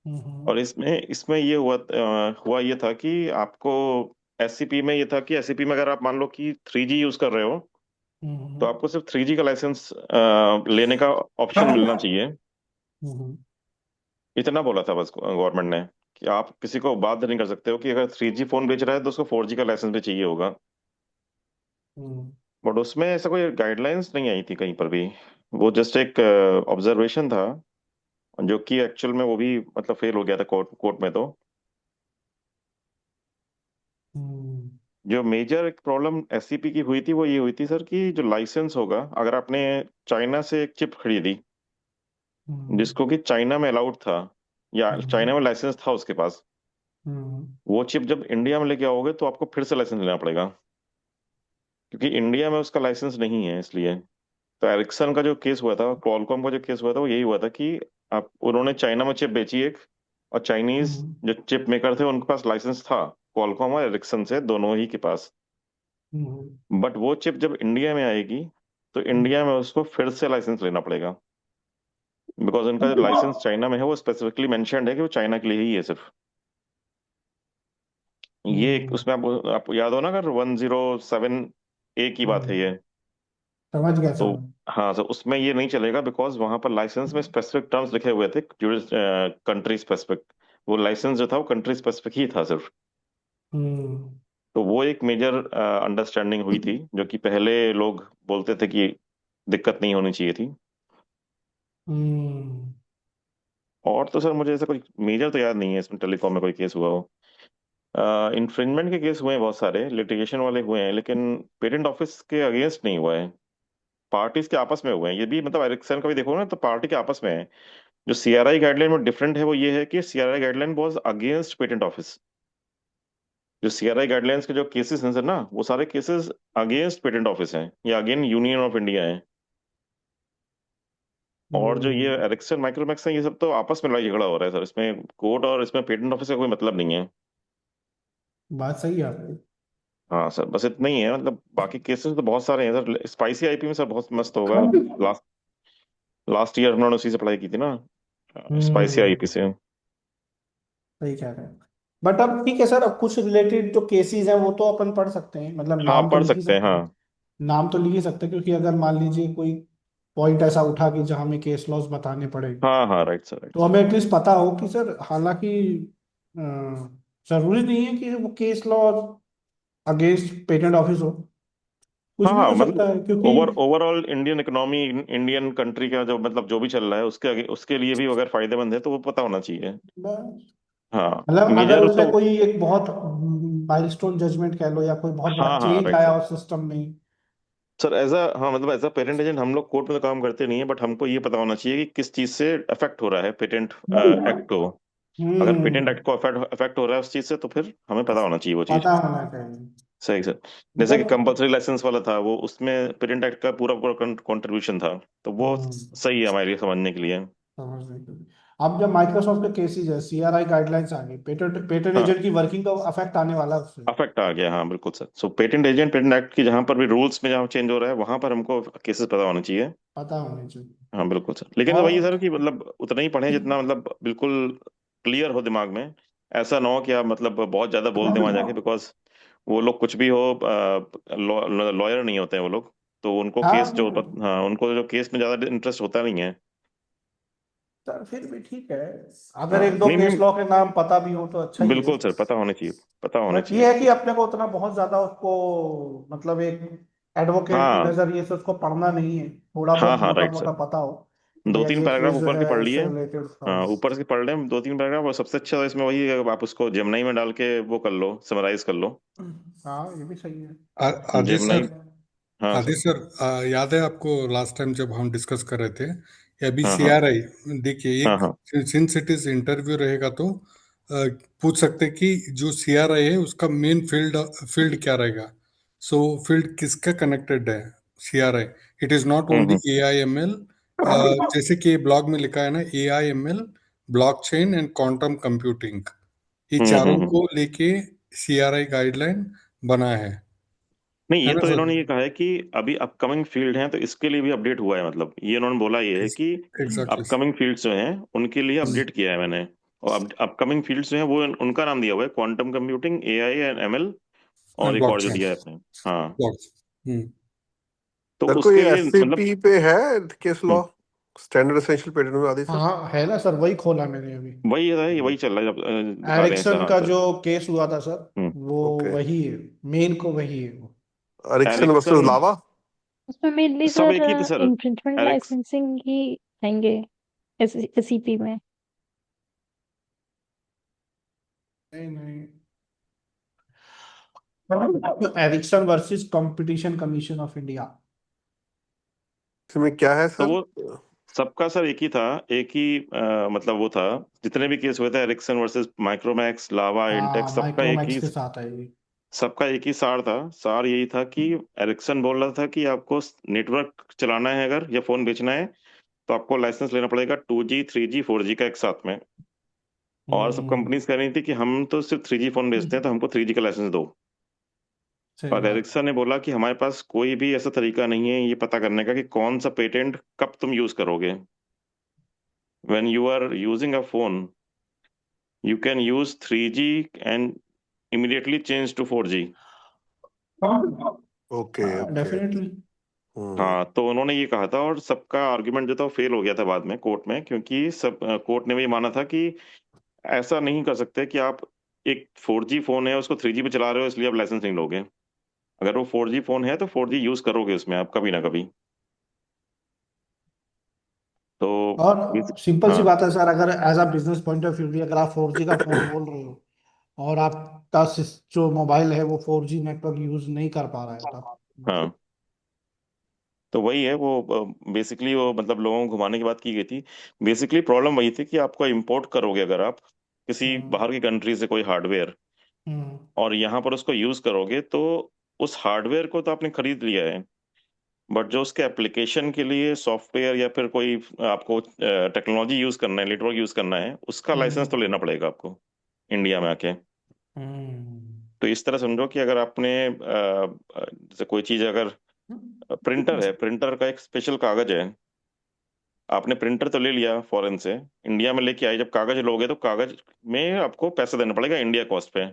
हम्म। और इसमें इसमें ये हुआ ये था कि आपको एससीपी में ये था कि एससीपी में अगर आप मान लो कि 3G यूज कर रहे हो, तो आपको सिर्फ 3G का लाइसेंस लेने का ऑप्शन मिलना चाहिए। इतना बोला था बस गवर्नमेंट ने, कि आप किसी को बाध्य नहीं कर सकते हो कि अगर 3G फोन बेच रहा है तो उसको 4G का लाइसेंस भी चाहिए होगा। बट उसमें ऐसा कोई गाइडलाइंस नहीं आई थी कहीं पर भी। वो जस्ट एक ऑब्जर्वेशन था, जो कि एक्चुअल में वो भी मतलब फेल हो गया था कोर्ट कोर्ट में। तो जो मेजर एक प्रॉब्लम एससीपी की हुई थी वो ये हुई थी सर, कि जो लाइसेंस होगा, अगर आपने चाइना से एक चिप खरीदी जिसको कि चाइना में अलाउड था, या चाइना में लाइसेंस था उसके पास, वो चिप जब इंडिया में लेके आओगे तो आपको फिर से लाइसेंस लेना पड़ेगा, क्योंकि इंडिया में उसका लाइसेंस नहीं है इसलिए। तो एरिक्सन का जो केस हुआ था, क्वालकॉम का जो केस हुआ था, वो यही हुआ था कि आप उन्होंने चाइना में चिप बेची एक, और चाइनीज जो चिप मेकर थे उनके पास लाइसेंस था, क्वालकॉम और एरिक्सन से दोनों ही के पास। बट वो चिप जब इंडिया में आएगी तो इंडिया में उसको फिर से लाइसेंस लेना पड़ेगा, बिकॉज उनका जो लाइसेंस चाइना में है वो स्पेसिफिकली मेंशन्ड है कि वो चाइना के लिए ही है सिर्फ। ये उसमें आप याद हो ना, अगर 107A की बात है ये। समझ गया तो समझ। हाँ, तो उसमें ये नहीं चलेगा, बिकॉज वहां पर लाइसेंस में स्पेसिफिक टर्म्स लिखे हुए थे, कंट्री स्पेसिफिक। वो लाइसेंस जो था वो कंट्री स्पेसिफिक ही था सिर्फ। हम्म तो वो एक मेजर अंडरस्टैंडिंग हुई थी, जो कि पहले लोग बोलते थे कि दिक्कत नहीं होनी चाहिए थी। हम्म और तो सर मुझे ऐसा कोई मेजर तो याद नहीं है इसमें टेलीकॉम में कोई केस हुआ हो। इन्फ्रिंजमेंट के केस हुए हैं बहुत सारे, लिटिगेशन वाले हुए हैं, लेकिन पेटेंट ऑफिस के अगेंस्ट नहीं हुआ है। पार्टीज के आपस में हुए हैं ये भी, मतलब एरिक्सन का भी देखो ना तो पार्टी के आपस में है। जो सीआरआई गाइडलाइन में डिफरेंट है वो ये है कि CRI guideline was against patent office. जो सीआरआई गाइडलाइंस के जो केसेस हैं सर ना, वो सारे केसेस अगेंस्ट पेटेंट ऑफिस हैं या अगेन यूनियन ऑफ इंडिया है। और जो ये हम्म एरिक्सन माइक्रोमैक्स है, ये सब तो आपस में लड़ाई झगड़ा हो रहा है सर, इसमें कोर्ट और इसमें पेटेंट ऑफिस का कोई मतलब नहीं है। बात सही है आपकी। हाँ सर, बस इतना ही है, मतलब बाकी केसेस तो बहुत सारे हैं सर। स्पाइसी आईपी में सर बहुत मस्त होगा। लास्ट लास्ट ईयर उन्होंने उसी से पढ़ाई की थी ना, स्पाइसी हम्म आईपी से। सही कह रहे हैं। बट अब ठीक है सर, अब कुछ रिलेटेड जो केसेस हैं वो तो अपन पढ़ सकते हैं, मतलब हाँ नाम तो पढ़ लिख ही सकते हैं, सकते हैं। हाँ। नाम तो लिख ही सकते हैं, क्योंकि अगर मान लीजिए कोई पॉइंट ऐसा उठा कि जहाँ हमें केस लॉस बताने पड़े, हाँ हाँ, राइट सर, राइट तो सर। हमें एटलीस्ट पता हो कि सर, हालांकि अ, जरूरी नहीं है कि वो case law against patent office हो, कुछ हाँ भी हाँ, हो सकता है, मतलब क्योंकि overall Indian economy, Indian country का जो मतलब जो भी चल रहा है उसके लिए भी अगर फायदेमंद है तो वो पता होना चाहिए। हाँ, मतलब अगर मेजर तो। उसमें कोई एक बहुत माइलस्टोन जजमेंट कह लो, या कोई बहुत बड़ा हाँ हाँ, चेंज राइट आया सर। हो सिस्टम में। सर एज अ, हाँ मतलब एज अ पेटेंट एजेंट हम लोग कोर्ट में तो काम करते नहीं है, बट हमको ये पता होना चाहिए कि किस चीज से अफेक्ट हो रहा है पेटेंट एक्ट को। अगर पेटेंट हम्म एक्ट को अफेक्ट हो रहा है उस चीज से, तो फिर हमें पता होना चाहिए वो चीज। पता होना चाहिए। सही सर। जैसे कि मतलब कंपलसरी लाइसेंस वाला था, वो उसमें पेटेंट एक्ट का पूरा पूरा कंट्रीब्यूशन था, तो वो हम्म सही है हमारे लिए समझने के लिए। समझने के लिए। अब जब माइक्रोसॉफ्ट के केसेस है, सीआरआई गाइडलाइंस आ गई, पेटेंट पेटेंट हाँ, एजेंट की वर्किंग का अफेक्ट आने वाला है उससे। अफेक्ट आ गया, हाँ बिल्कुल सर। सो पेटेंट एजेंट, पेटेंट एक्ट की जहां पर भी रूल्स में जहां चेंज हो रहा है वहां पर हमको केसेस पता होने चाहिए। पता होनी चाहिए। हाँ बिल्कुल सर, लेकिन वही और सर कि मतलब उतना ही पढ़ें जितना मतलब बिल्कुल क्लियर हो दिमाग में। ऐसा ना हो कि आप मतलब बहुत ज्यादा बोल दें वहां जाके, बिकॉज वो लोग कुछ भी हो, लॉयर नहीं होते हैं वो लोग। तो उनको हाँ केस जो, हाँ उनको जो केस में ज्यादा इंटरेस्ट होता नहीं है। सर फिर भी ठीक है, अगर हाँ एक दो नहीं केस नहीं, लॉ के नाम पता भी हो तो अच्छा ही है। बिल्कुल सर, पता होने चाहिए, पता होने बट ये चाहिए। है कि अपने को उतना बहुत ज्यादा उसको, मतलब एक एडवोकेट के हाँ नजरिए से उसको पढ़ना नहीं है, थोड़ा बहुत हाँ हाँ, मोटा राइट मोटा सर। पता हो कि दो भैया तीन ये पैराग्राफ केस जो ऊपर के है पढ़ लिए। इससे रिलेटेड। हाँ हाँ, ऊपर से पढ़ लें 2-3 पैराग्राफ, और सबसे अच्छा तो इसमें वही है, आप उसको जेमिनाई में डाल के वो कर लो, समराइज कर लो। हाँ ये भी सही है। आदि जेमिनाई। सर, हाँ आदि सर। सर, याद है आपको लास्ट टाइम जब हम डिस्कस कर रहे थे, ये अभी हाँ हाँ सीआरआई, देखिए हाँ एक, हाँ। सिंस इट इज इंटरव्यू रहेगा तो पूछ सकते हैं कि जो सीआरआई है उसका मेन फील्ड क्या रहेगा। सो फील्ड किसका कनेक्टेड है CRI. It is not only hmm. AIML, जैसे कि ब्लॉग में लिखा है ना, AIML, blockchain and quantum computing, ये चारों हम्म। को लेके सीआरआई गाइडलाइन बना नहीं, है ये ना तो सर? इन्होंने ये कहा है कि अभी अपकमिंग फील्ड हैं तो इसके लिए भी अपडेट हुआ है, मतलब ये इन्होंने बोला ये है कि एग्जैक्टली। अपकमिंग फील्ड्स जो हैं उनके लिए अपडेट किया है मैंने। और अब अपकमिंग फील्ड्स जो हैं वो उनका नाम दिया हुआ है quantum computing, AI and ML, और एंड एक और जो ब्लॉकचेन, दिया है आपने। हाँ। ब्लॉक। हम्म। तो सर कोई उसके लिए मतलब एससीपी पे है case law, standard essential patent में आदि सर? हाँ है ना सर, वही खोला मैंने अभी। वही है, वही चल रहा है, जब दिखा रहे हैं सर। एरिक्सन हाँ का सर। जो केस हुआ था सर, हम्म। वो ओके। वही है, मेन को वही है वो। Ericsson versus Ericsson Lava. उसमें मेनली सब सर एक ही थे सर। इन्फ्रिंजमेंट एरिक्स लाइसेंसिंग ही आएंगे एसईपी में। नहीं नहीं, Ericsson versus competition commission of India. इसमें क्या है तो सर? वो सबका सर एक ही था, एक ही मतलब वो था, जितने भी केस हुए थे एरिक्सन वर्सेस माइक्रोमैक्स, लावा, इंटेक, हाँ, माइक्रोमैक्स के साथ है ये। सबका एक ही सार था। सार यही था कि एरिक्सन बोल रहा था कि आपको नेटवर्क चलाना है अगर या फोन बेचना है तो आपको लाइसेंस लेना पड़ेगा 2G 3G 4G का एक साथ में। और सब हम्म। कंपनीज कह रही थी कि हम तो सिर्फ 3G फोन बेचते हैं तो हमको 3G का लाइसेंस दो। सही और बात। एरिक्सन ने बोला कि हमारे पास कोई भी ऐसा तरीका नहीं है ये पता करने का कि कौन सा पेटेंट कब तुम यूज करोगे। when you are using a phone you can use 3G and immediately change to 4G। Okay okay. Definitely. Hmm. हाँ, तो उन्होंने ये कहा था और सबका आर्ग्यूमेंट जो था वो फेल हो गया था बाद में कोर्ट में, क्योंकि सब कोर्ट ने भी माना था कि ऐसा नहीं कर सकते कि आप एक 4G फोन है उसको 3G पे चला रहे हो इसलिए आप लाइसेंस नहीं लोगे। अगर वो 4G फोन है तो 4G यूज करोगे उसमें आप कभी ना कभी। तो और सिंपल सी हाँ। बात है सर, अगर as a business point of view भी अगर आप 4G का फोन बोल रहे हो और आपका जो मोबाइल है वो 4G नेटवर्क यूज नहीं कर पा रहा है, तब हाँ, तो वही है वो बेसिकली वो मतलब लोगों को घुमाने की बात की गई थी। बेसिकली प्रॉब्लम वही थी कि आपको इंपोर्ट करोगे अगर आप किसी हम्म। बाहर की कंट्री से कोई हार्डवेयर हम्म। और यहाँ पर उसको यूज करोगे तो उस हार्डवेयर को तो आपने खरीद लिया है, बट जो उसके एप्लीकेशन के लिए सॉफ्टवेयर या फिर कोई आपको टेक्नोलॉजी यूज करना है, नेटवर्क यूज करना है, उसका लाइसेंस तो हम्म। लेना पड़ेगा आपको इंडिया में आके। हम्म। तो इस तरह समझो कि अगर आपने जैसे कोई चीज अगर प्रिंटर है, प्रिंटर का एक स्पेशल कागज है, आपने प्रिंटर तो ले लिया फॉरेन से, इंडिया में लेके आए, जब कागज लोगे तो कागज में आपको पैसा देना पड़ेगा इंडिया कॉस्ट पे।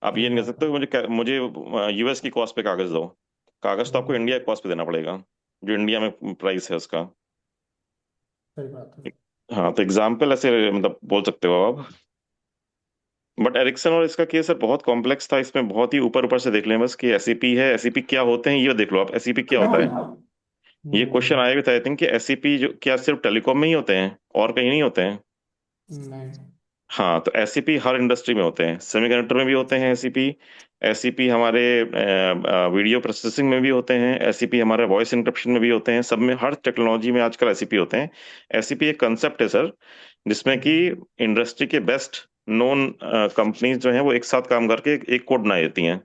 आप सही ये नहीं कह बात सकते है। कि मुझे यूएस की कॉस्ट पे कागज दो। कागज तो आपको हम्म। इंडिया कॉस्ट पे देना पड़ेगा, जो इंडिया में प्राइस है उसका। सही बात है। हाँ, तो एग्जाम्पल ऐसे मतलब बोल सकते हो आप। बट एरिक्सन और इसका केस सर बहुत कॉम्प्लेक्स था, इसमें बहुत ही ऊपर ऊपर से देख लें बस कि एसईपी है, एसईपी क्या होते हैं ये देख लो आप, एसईपी क्या होता है। ये क्वेश्चन हम्म। आया भी था आई थिंक कि एसईपी जो क्या सिर्फ टेलीकॉम में ही होते हैं और कहीं नहीं होते हैं। नहीं। हाँ, तो एसईपी हर इंडस्ट्री में होते हैं, सेमीकंडक्टर में भी होते हैं एसईपी, एसईपी हमारे वीडियो प्रोसेसिंग में भी होते हैं, एसईपी हमारे वॉइस इंटरप्शन में भी होते हैं, सब में हर टेक्नोलॉजी में आजकल एसईपी होते हैं। एसईपी एक कंसेप्ट है सर जिसमें कि इंडस्ट्री के बेस्ट नोन कंपनीज जो हैं वो एक साथ काम करके एक कोड बना देती हैं।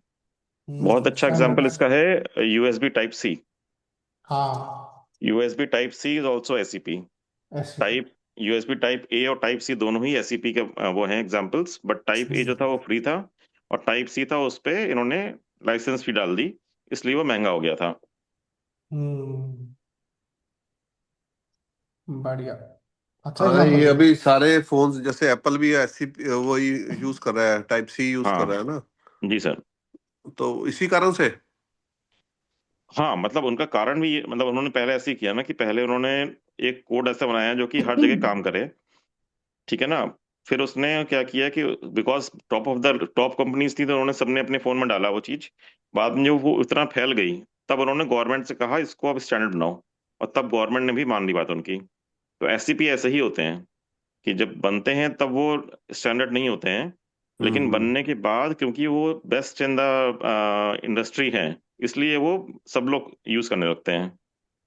बहुत अच्छा एग्जांपल स्टैंडर्ड। इसका है यूएसबी टाइप सी। हाँ। USB type C is also SEP SCP. Type. USB type A और टाइप सी दोनों ही एसईपी के वो हैं एग्जांपल्स, बट टाइप ए जो था वो फ्री था और टाइप सी था उस पे इन्होंने लाइसेंस फी डाल दी, इसलिए वो महंगा हो गया था। हम्म। बढ़िया। अच्छा हाँ एग्जांपल ये दिया। अभी सारे फोन्स जैसे एप्पल भी ऐसी वही यूज कर रहा है, टाइप सी यूज कर हाँ रहा है ना, जी सर। तो इसी कारण से। हाँ, मतलब उनका कारण भी मतलब उन्होंने पहले ऐसे ही किया ना कि पहले उन्होंने एक कोड ऐसा बनाया जो कि हर जगह काम करे, ठीक है ना। फिर उसने क्या किया कि because top of the top companies थी तो उन्होंने सबने अपने फोन में डाला वो चीज। बाद में जब वो इतना फैल गई तब उन्होंने गवर्नमेंट से कहा इसको अब स्टैंडर्ड बनाओ, और तब गवर्नमेंट ने भी मान ली बात उनकी। तो एससीपी ऐसे ही होते हैं कि जब बनते हैं तब वो स्टैंडर्ड नहीं होते हैं, लेकिन हम्म। बनने के बाद क्योंकि वो बेस्ट इन द इंडस्ट्री है इसलिए वो सब लोग यूज करने लगते हैं।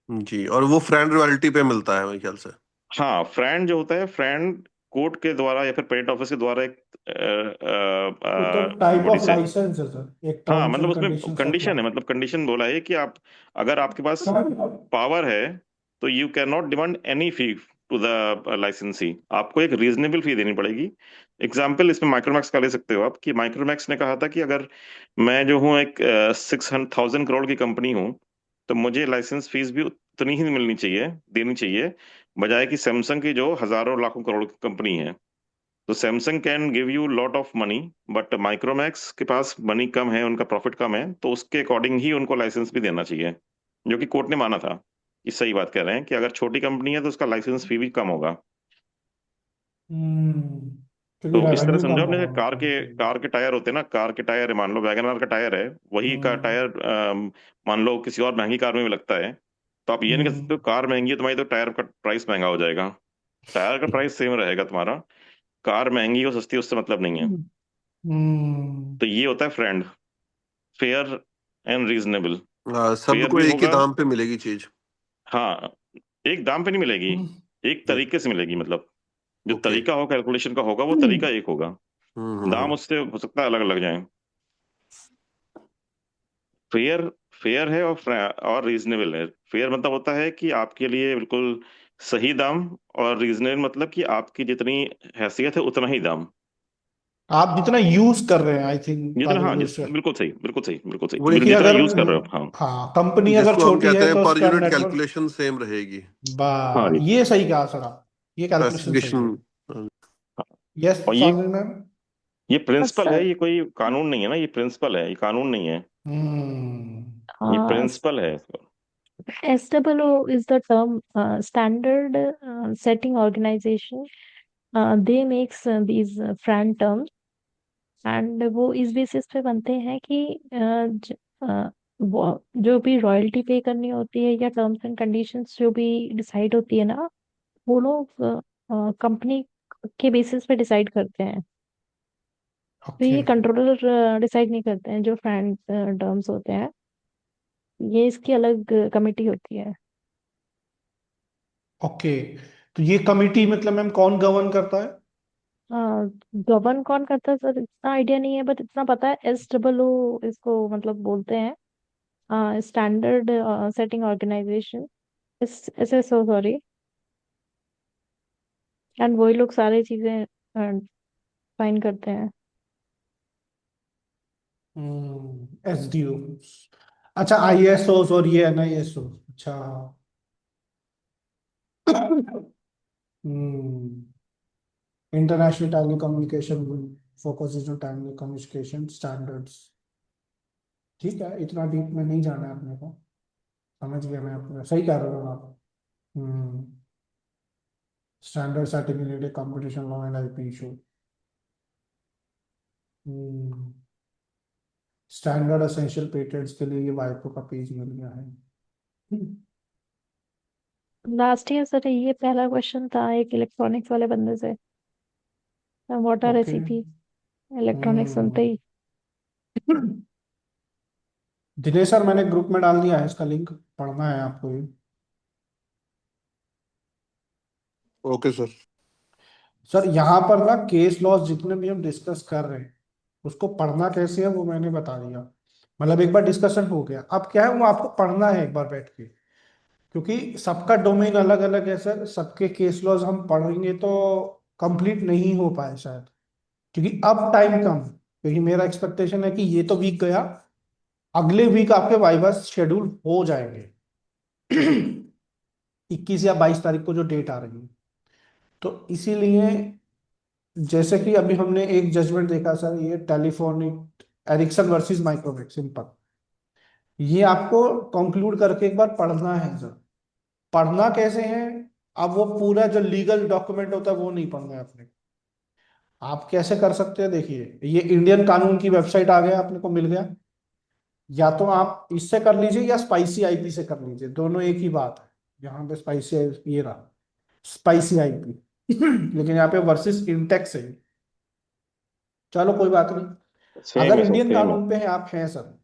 जी, और वो फ्रेंड रॉयल्टी पे मिलता है मेरे ख्याल से। हाँ, फ्रैंड जो होता है, फ्रैंड कोर्ट के द्वारा या फिर पेटेंट ऑफिस के द्वारा एक वो तो टाइप व्हाट ऑफ से, लाइसेंस है सर, एक हाँ टर्म्स मतलब एंड उसमें कंडीशंस कंडीशन है, अप्लाई। मतलब कंडीशन बोला है कि आप अगर आपके पास पावर है तो you can not demand any fee to the licensee, आपको एक रीजनेबल फी देनी पड़ेगी। एग्जाम्पल इसमें माइक्रोमैक्स का ले सकते हो आप कि माइक्रोमैक्स ने कहा था कि अगर मैं जो हूँ एक 600,000 करोड़ की कंपनी हूँ तो मुझे लाइसेंस फीस भी उतनी ही मिलनी चाहिए, देनी चाहिए, बजाय कि सैमसंग की जो हजारों लाखों करोड़ की कंपनी है। तो Samsung can give you lot of money, but Micromax के पास मनी कम है, उनका प्रॉफिट कम है, तो उसके अकॉर्डिंग ही उनको लाइसेंस भी देना चाहिए। जो कि कोर्ट ने माना था कि सही बात कह रहे हैं कि अगर छोटी कंपनी है तो उसका लाइसेंस फी भी कम होगा। क्योंकि तो इस तरह रेवेन्यू कम समझो, अपने होगा कार उनका के उनसे। कार के टायर होते हैं ना, कार के टायर, मान लो वैगन आर का टायर है, वही का हम्म टायर मान लो किसी और महंगी कार में भी लगता है। तो आप ये नहीं कह हम्म सकते हो कार महंगी है तुम्हारी तो टायर का प्राइस महंगा हो जाएगा। टायर का प्राइस सेम रहेगा तुम्हारा। कार महंगी हो सस्ती उससे मतलब नहीं है। हम्म तो ये होता है friend, fair and reasonable. Fair सबको भी एक ही होगा। दाम पे मिलेगी चीज। हाँ, एक दाम पे नहीं मिलेगी, एक एक। तरीके से मिलेगी, मतलब जो ओके। तरीका हो कैलकुलेशन का होगा वो तरीका एक होगा। दाम हम्म। उससे हो सकता है अलग अलग जाए। फेयर, फेयर है और रीजनेबल है। फेयर मतलब होता है कि आपके लिए बिल्कुल सही दाम, और रीजनेबल मतलब कि आपकी जितनी हैसियत है उतना ही दाम। आप जितना यूज कर रहे हैं, आई थिंक जितना, हाँ, प्रोबेबली उससे। बिल्कुल सही, बिल्कुल सही, बिल्कुल सही, देखिए जितना अगर यूज कर रहे हो, हाँ। हाँ, कंपनी अगर जिसको हम छोटी कहते है हैं तो पर उसका यूनिट नेटवर्क। कैलकुलेशन सेम रहेगी। हाँ जी। ये सही कहा सर आप, ये कैलकुलेशन सही स्पेसिफिकेशन। है। यस और स्वाति मैम। ये प्रिंसिपल है, सर ये कोई कानून नहीं है ना, ये प्रिंसिपल है, ये कानून नहीं है। ये एस प्रिंसिपल है। SOO is the term standard setting organization. They makes these FRAND terms, and वो इस बेसिस पे बनते हैं कि जो भी रॉयल्टी पे करनी होती है या टर्म्स एंड कंडीशंस जो भी डिसाइड होती है ना, वो लोग कंपनी के बेसिस पे डिसाइड करते हैं। तो ओके ये कंट्रोलर डिसाइड नहीं करते हैं, जो फ्रेंड टर्म्स होते हैं, ये इसकी अलग कमेटी होती है। ओके। तो ये कमिटी मतलब मैम कौन गवर्न करता है? गवर्न कौन करता है सर, इतना आइडिया नहीं है, बट इतना पता है SOO इसको मतलब बोलते हैं, standard setting organisation, SSO, sorry. And वही लोग सारी चीजें फाइन करते हैं। SDO। अच्छा, ISO और ये NISO। अच्छा। Hmm international telecommunication focuses on telecommunication standards. ठीक है, इतना डीप में नहीं जाना है अपने को। समझ गया मैं, अपने सही कह रहे हो आप। Hmm standard certificate competition law and IP issue. Standard essential patents के लिए ये वाइपो का पेज मिल गया है। लास्ट ईयर सर ये पहला क्वेश्चन था एक इलेक्ट्रॉनिक्स वाले बंदे से, what are okay. SEP, electronics सुनते ही। दिनेश सर, मैंने ग्रुप में डाल दिया है इसका लिंक, पढ़ना है आपको ये। Okay sir. सर यहाँ पर ना केस लॉस जितने भी हम डिस्कस कर रहे हैं, उसको पढ़ना कैसे है वो मैंने बता दिया। मतलब एक बार डिस्कशन हो गया, अब क्या है वो आपको पढ़ना है एक बार बैठ के। क्योंकि सबका डोमेन अलग अलग है सर, सबके केस लॉज हम पढ़ेंगे तो कंप्लीट नहीं हो पाए शायद। क्योंकि अब टाइम कम, क्योंकि मेरा एक्सपेक्टेशन है कि ये तो वीक गया, अगले वीक आपके वाइवा शेड्यूल हो जाएंगे। 21 या 22 तारीख को जो डेट आ रही है। तो इसीलिए जैसे कि अभी हमने एक जजमेंट देखा सर, ये telephonic Ericsson versus microwave simple, ये आपको कंक्लूड करके एक बार पढ़ना है सर। पढ़ना कैसे है? अब वो पूरा जो लीगल डॉक्यूमेंट होता है वो नहीं पढ़ना है आपने। आप कैसे कर सकते हैं, देखिए ये इंडियन कानून की वेबसाइट आ गया, आपने को मिल गया। या तो आप इससे कर लीजिए या स्पाइसी IP से कर लीजिए, दोनों एक ही बात है। यहाँ पे स्पाइसी, ये रहा स्पाइसी IP। लेकिन यहाँ पे वर्सेस इंटेक्स है। चलो कोई बात नहीं। सेम अगर है सर, इंडियन सेम है। कानून पे है, आप हैं सर,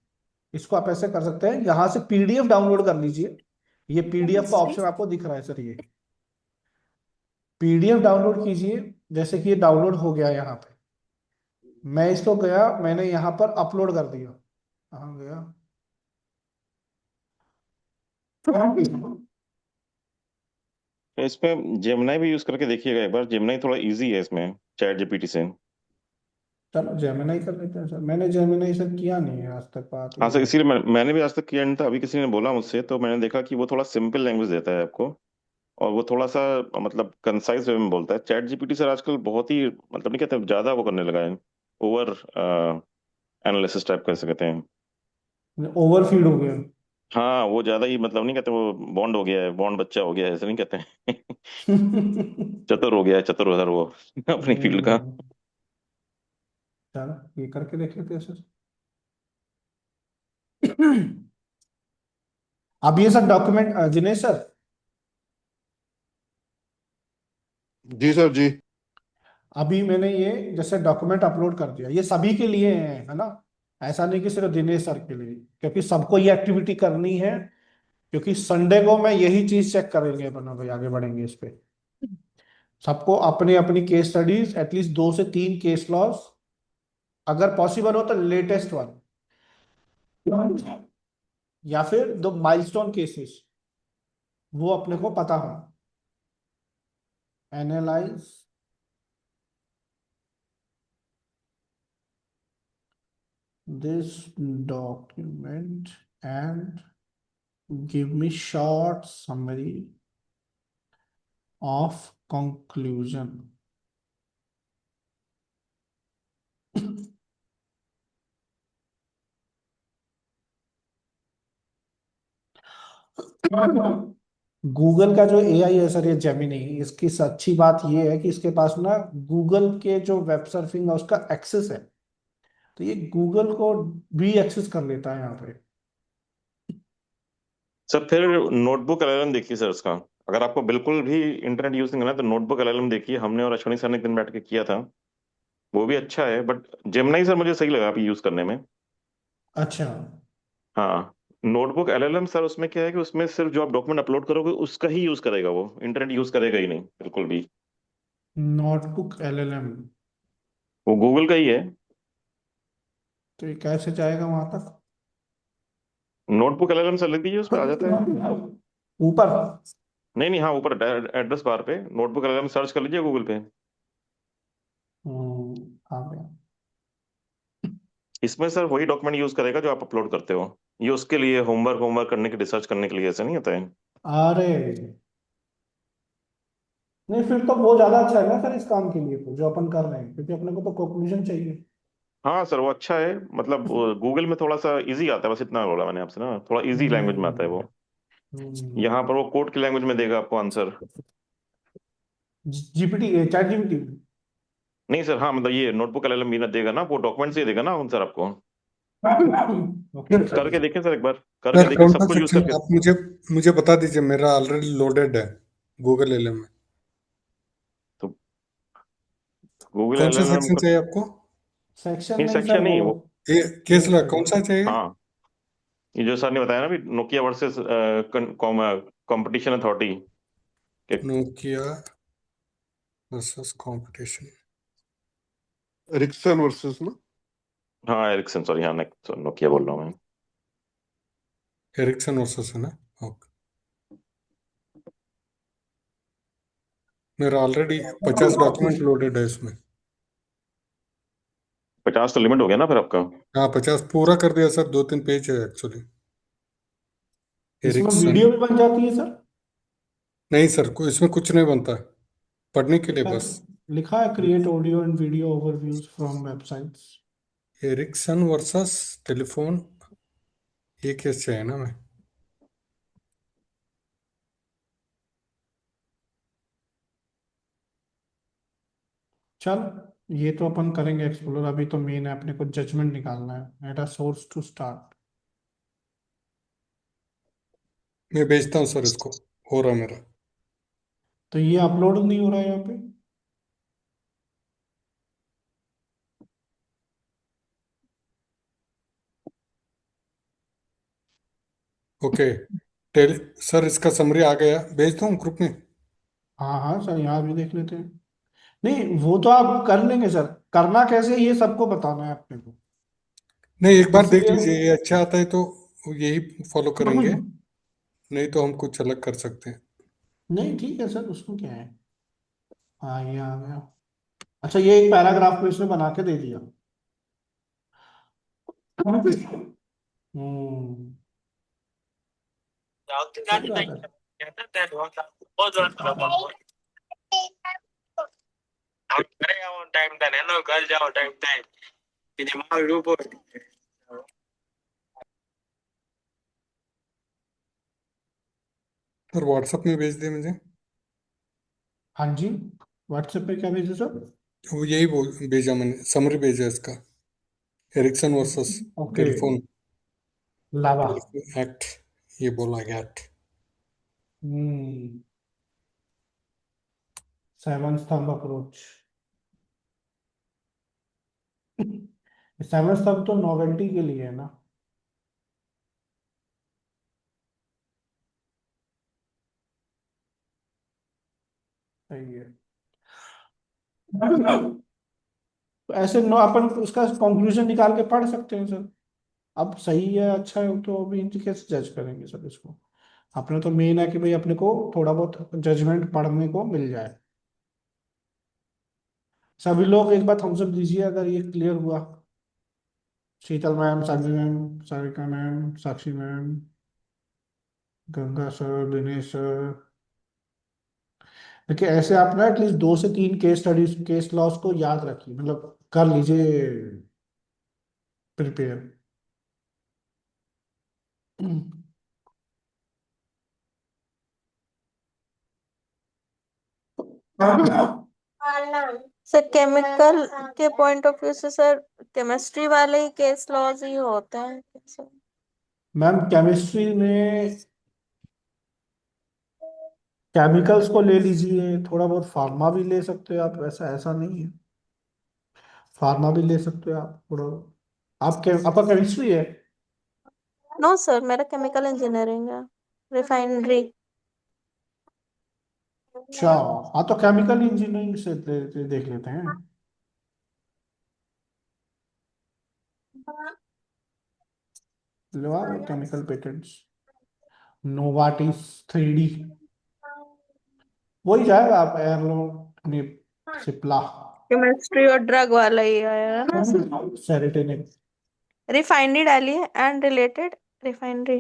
इसको आप ऐसे कर सकते हैं, यहाँ से PDF डाउनलोड कर लीजिए। ये PDF का ऑप्शन आपको दिख रहा है सर, ये PDF डाउनलोड कीजिए। जैसे कि ये डाउनलोड हो गया यहाँ पे, मैं इसको गया, मैंने यहाँ पर अपलोड कर दिया। कहाँ गया? तो इस पे जेमिनाई भी यूज करके देखिएगा एक बार, जेमिनाई थोड़ा इजी है इसमें चैट जीपीटी से। चलो जेमिनाई कर लेते हैं सर, मैंने जेमिनाई से किया नहीं है आज तक बात हाँ ये सर, है। इसीलिए मैंने भी आज तक किया नहीं था, अभी किसी ने बोला मुझसे तो मैंने देखा कि वो थोड़ा सिंपल लैंग्वेज देता है आपको, और वो थोड़ा सा मतलब कंसाइज वे में बोलता है। चैट जीपीटी सर आजकल बहुत ही मतलब नहीं कहते, ज्यादा वो करने लगा है, ओवर एनालिसिस टाइप कर सकते हैं। ओवरफीड हो गया। हाँ, वो ज्यादा ही मतलब नहीं कहते, वो बॉन्ड हो गया है, बॉन्ड बच्चा हो गया है, ऐसे नहीं कहते हैं। चतुर हो गया है, चतुर सर वो अपनी फील्ड का। हम्म, चलो ये करके देख लेते हैं सर। अब ये सर डॉक्यूमेंट जिनेश सर, जी सर जी। अभी मैंने ये जैसे डॉक्यूमेंट अपलोड कर दिया, ये सभी के लिए है ना, ऐसा नहीं कि सिर्फ दिनेश सर के लिए, क्योंकि सबको ये एक्टिविटी करनी है, क्योंकि संडे को मैं यही चीज चेक करेंगे अपन, भाई आगे बढ़ेंगे इस पे। सबको अपनी अपनी केस स्टडीज, एटलीस्ट 2 से 3 केस लॉज, अगर पॉसिबल हो तो लेटेस्ट वन, या फिर 2 माइलस्टोन केसेस, वो अपने को पता हो। Analyse this document and give me short summary of conclusion. Google का जो एआई है सर, ये जेमिनी, इसकी अच्छी बात ये है कि इसके पास ना गूगल के जो वेब सर्फिंग है उसका एक्सेस है, तो ये गूगल को भी एक्सेस कर लेता है यहाँ पे। सर फिर नोटबुक एलएलएम देखिए सर उसका। अगर आपको बिल्कुल भी इंटरनेट यूज नहीं करना है तो नोटबुक एलएलएम देखिए, हमने और अश्वनी सर ने एक दिन बैठ के किया था, वो भी अच्छा है। बट जेमिनाई सर मुझे सही लगा अभी यूज करने में। अच्छा, हाँ, नोटबुक एलएलएम सर उसमें क्या है कि उसमें सिर्फ जो आप डॉक्यूमेंट अपलोड करोगे उसका ही यूज करेगा, वो इंटरनेट यूज करेगा ही नहीं बिल्कुल भी। नोटबुक एलएलएम, वो गूगल का ही है। तो ये कैसे जाएगा वहां तक? नोटबुक एलएलएम सर लिख दीजिए, उस पर आ जाता है। ऊपर। नहीं नहीं, हाँ, ऊपर एड्रेस बार पे नोटबुक एलएलएम सर्च कर लीजिए गूगल पे। आ गया। इसमें सर वही डॉक्यूमेंट यूज करेगा जो आप अपलोड करते हो। ये उसके लिए होमवर्क होमवर्क करने के, रिसर्च करने के लिए ऐसा नहीं होता है। अरे नहीं, फिर तो वो ज्यादा अच्छा है ना सर इस काम के लिए, तो जो अपन कर रहे हैं, क्योंकि अपने को तो कंक्लूजन चाहिए। हाँ सर, वो अच्छा है। मतलब गूगल में थोड़ा सा इजी आता है, बस इतना बोला मैंने आपसे ना, थोड़ा इजी लैंग्वेज में आता है वो। हम्म। यहाँ पर वो कोड की लैंग्वेज में देगा आपको आंसर। GPT, chat GPT. नहीं सर, हाँ मतलब ये नोटबुक एलएलएम भी ना देगा ना, वो डॉक्यूमेंट से ही देगा ना आंसर आपको। Okay sir. करके देखें सर, एक बार करके सर देखिए, कौन सब सा कुछ यूज सेक्शन करके। आप मुझे मुझे बता दीजिए, मेरा ऑलरेडी लोडेड है गूगल एलएम में। तो गूगल कौन सा एलएलएम सेक्शन का, चाहिए आपको? सेक्शन नहीं नहीं सर, सेक्शन वो नहीं वो। ये केस केस ला कौन स्टडी। सा चाहिए? हाँ, ये जो सर ने बताया ना भी, नोकिया वर्सेस कंपटीशन अथॉरिटी के। Nokia versus competition. Ericsson versus ना। हाँ एरिक्सन, सॉरी, हाँ नोकिया बोल रहा हूँ मैं। एरिक्सन वर्सेस है ना? ओके। मेरा ऑलरेडी 50 डॉक्यूमेंट लोडेड है इसमें। 50 तो लिमिट हो गया ना फिर आपका। हाँ 50 पूरा कर दिया सर, 2-3 पेज है एक्चुअली। इसमें एरिक्सन। वीडियो भी बन जाती है सर? नहीं सर, इसमें कुछ नहीं बनता, पढ़ने के लिए लिखा बस। लिखा है create audio and video overviews from websites. Ericsson versus telephone, ये केस चाहिए ना मैं। चल, ये तो अपन करेंगे एक्सप्लोर, अभी तो मेन है अपने को जजमेंट निकालना है, at a source to start. मैं भेजता हूँ सर इसको, हो रहा मेरा। तो ये अपलोड नहीं हो रहा है यहाँ पे। ओके। टेली सर इसका समरी आ गया, भेजता हूँ ग्रुप में। हाँ हाँ सर, यहाँ भी देख लेते हैं। नहीं वो तो आप कर लेंगे सर, करना कैसे ये सबको बताना है अपने को, नहीं एक बार देख इसीलिए। लीजिए, ये अच्छा आता है तो यही फॉलो करेंगे, नहीं तो हम कुछ अलग कर सकते हैं। नहीं ठीक है सर, उसमें क्या है। हाँ ये आ गया। अच्छा, ये एक पैराग्राफ में इसने बना के दे दिया। हम्म, सही बात है। सर व्हाट्सएप में भेज दिए मुझे। हाँ जी, व्हाट्सएप पे क्या भेजे सर? वो यही भेजा मैंने, समरी भेजा इसका, एरिक्सन वर्सेस ओके, टेलीफोन लावा। एक्ट, ये बोला गया। हम्म, सेवन स्तंभ अप्रोच। सेवन स्तंभ तो नोवेल्टी के लिए है ना? सही है। तो ऐसे नो अपन उसका कंक्लूजन निकाल के पढ़ सकते हैं सर। अब सही है अच्छा है तो अभी इनकी कैसे जज करेंगे सर इसको? अपने तो मेन है कि भाई अपने को थोड़ा बहुत जजमेंट पढ़ने को मिल जाए। सभी लोग एक बार थम्स अप दीजिए अगर ये क्लियर हुआ। Sheetal ma'am, Sakshi ma'am, Sarika ma'am, Sakshi ma'am, Ganga sir, Dinesh sir. देखिए ऐसे आप ना एटलीस्ट 2 से 3 केस स्टडीज, केस लॉस को याद रखिए, मतलब कर लीजिए प्रिपेयर। सर केमिकल के पॉइंट ऑफ व्यू से सर केमिस्ट्री वाले ही केस लॉज ही होते हैं सर। मैम केमिस्ट्री में केमिकल्स को ले लीजिए, थोड़ा बहुत फार्मा भी ले सकते हो आप, ऐसा ऐसा नहीं है। फार्मा भी ले सकते हो आप थोड़ा। आपका केमिस्ट्री है? नो सर, मेरा केमिकल इंजीनियरिंग है, रिफाइनरी। अच्छा, हाँ तो केमिकल इंजीनियरिंग से देख लेते हैं। लो केमिकल पेटेंट्स, नोवाटिस 3D, वही जाएगा आप एयरलो, सिप्ला, केमिस्ट्री और ड्रग वाला ही आएगा ना सर। सेरेटिनिक। रिफाइनरी डाली है एंड रिलेटेड रिफाइनरी।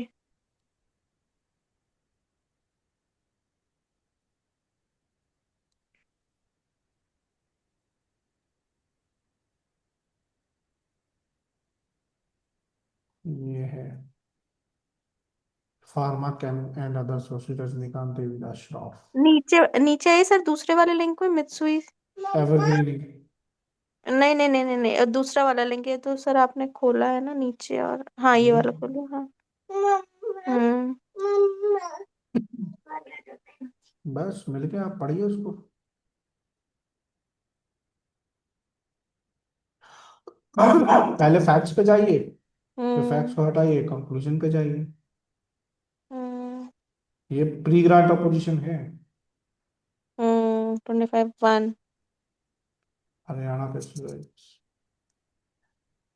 ये है pharma came and other sources, Rajinikanth Devidas Shroff, नीचे नीचे है सर, दूसरे वाले लिंक में मित्सुई। एवरग्रीन। नहीं नहीं नहीं नहीं नहीं, दूसरा वाला लिंक है तो सर आपने खोला है ना नीचे, और हाँ ये वाला खोलो, हाँ। हम्म। बस मिल गया, आप पढ़िए उसको। पहले फैक्ट्स पे जाइए, फिर फैक्ट्स हम्म। को हटाइए, कंक्लूजन पे जाइए। हम्म। ये प्री ग्रांट अपोजिशन है 25-1। हरियाणा पे।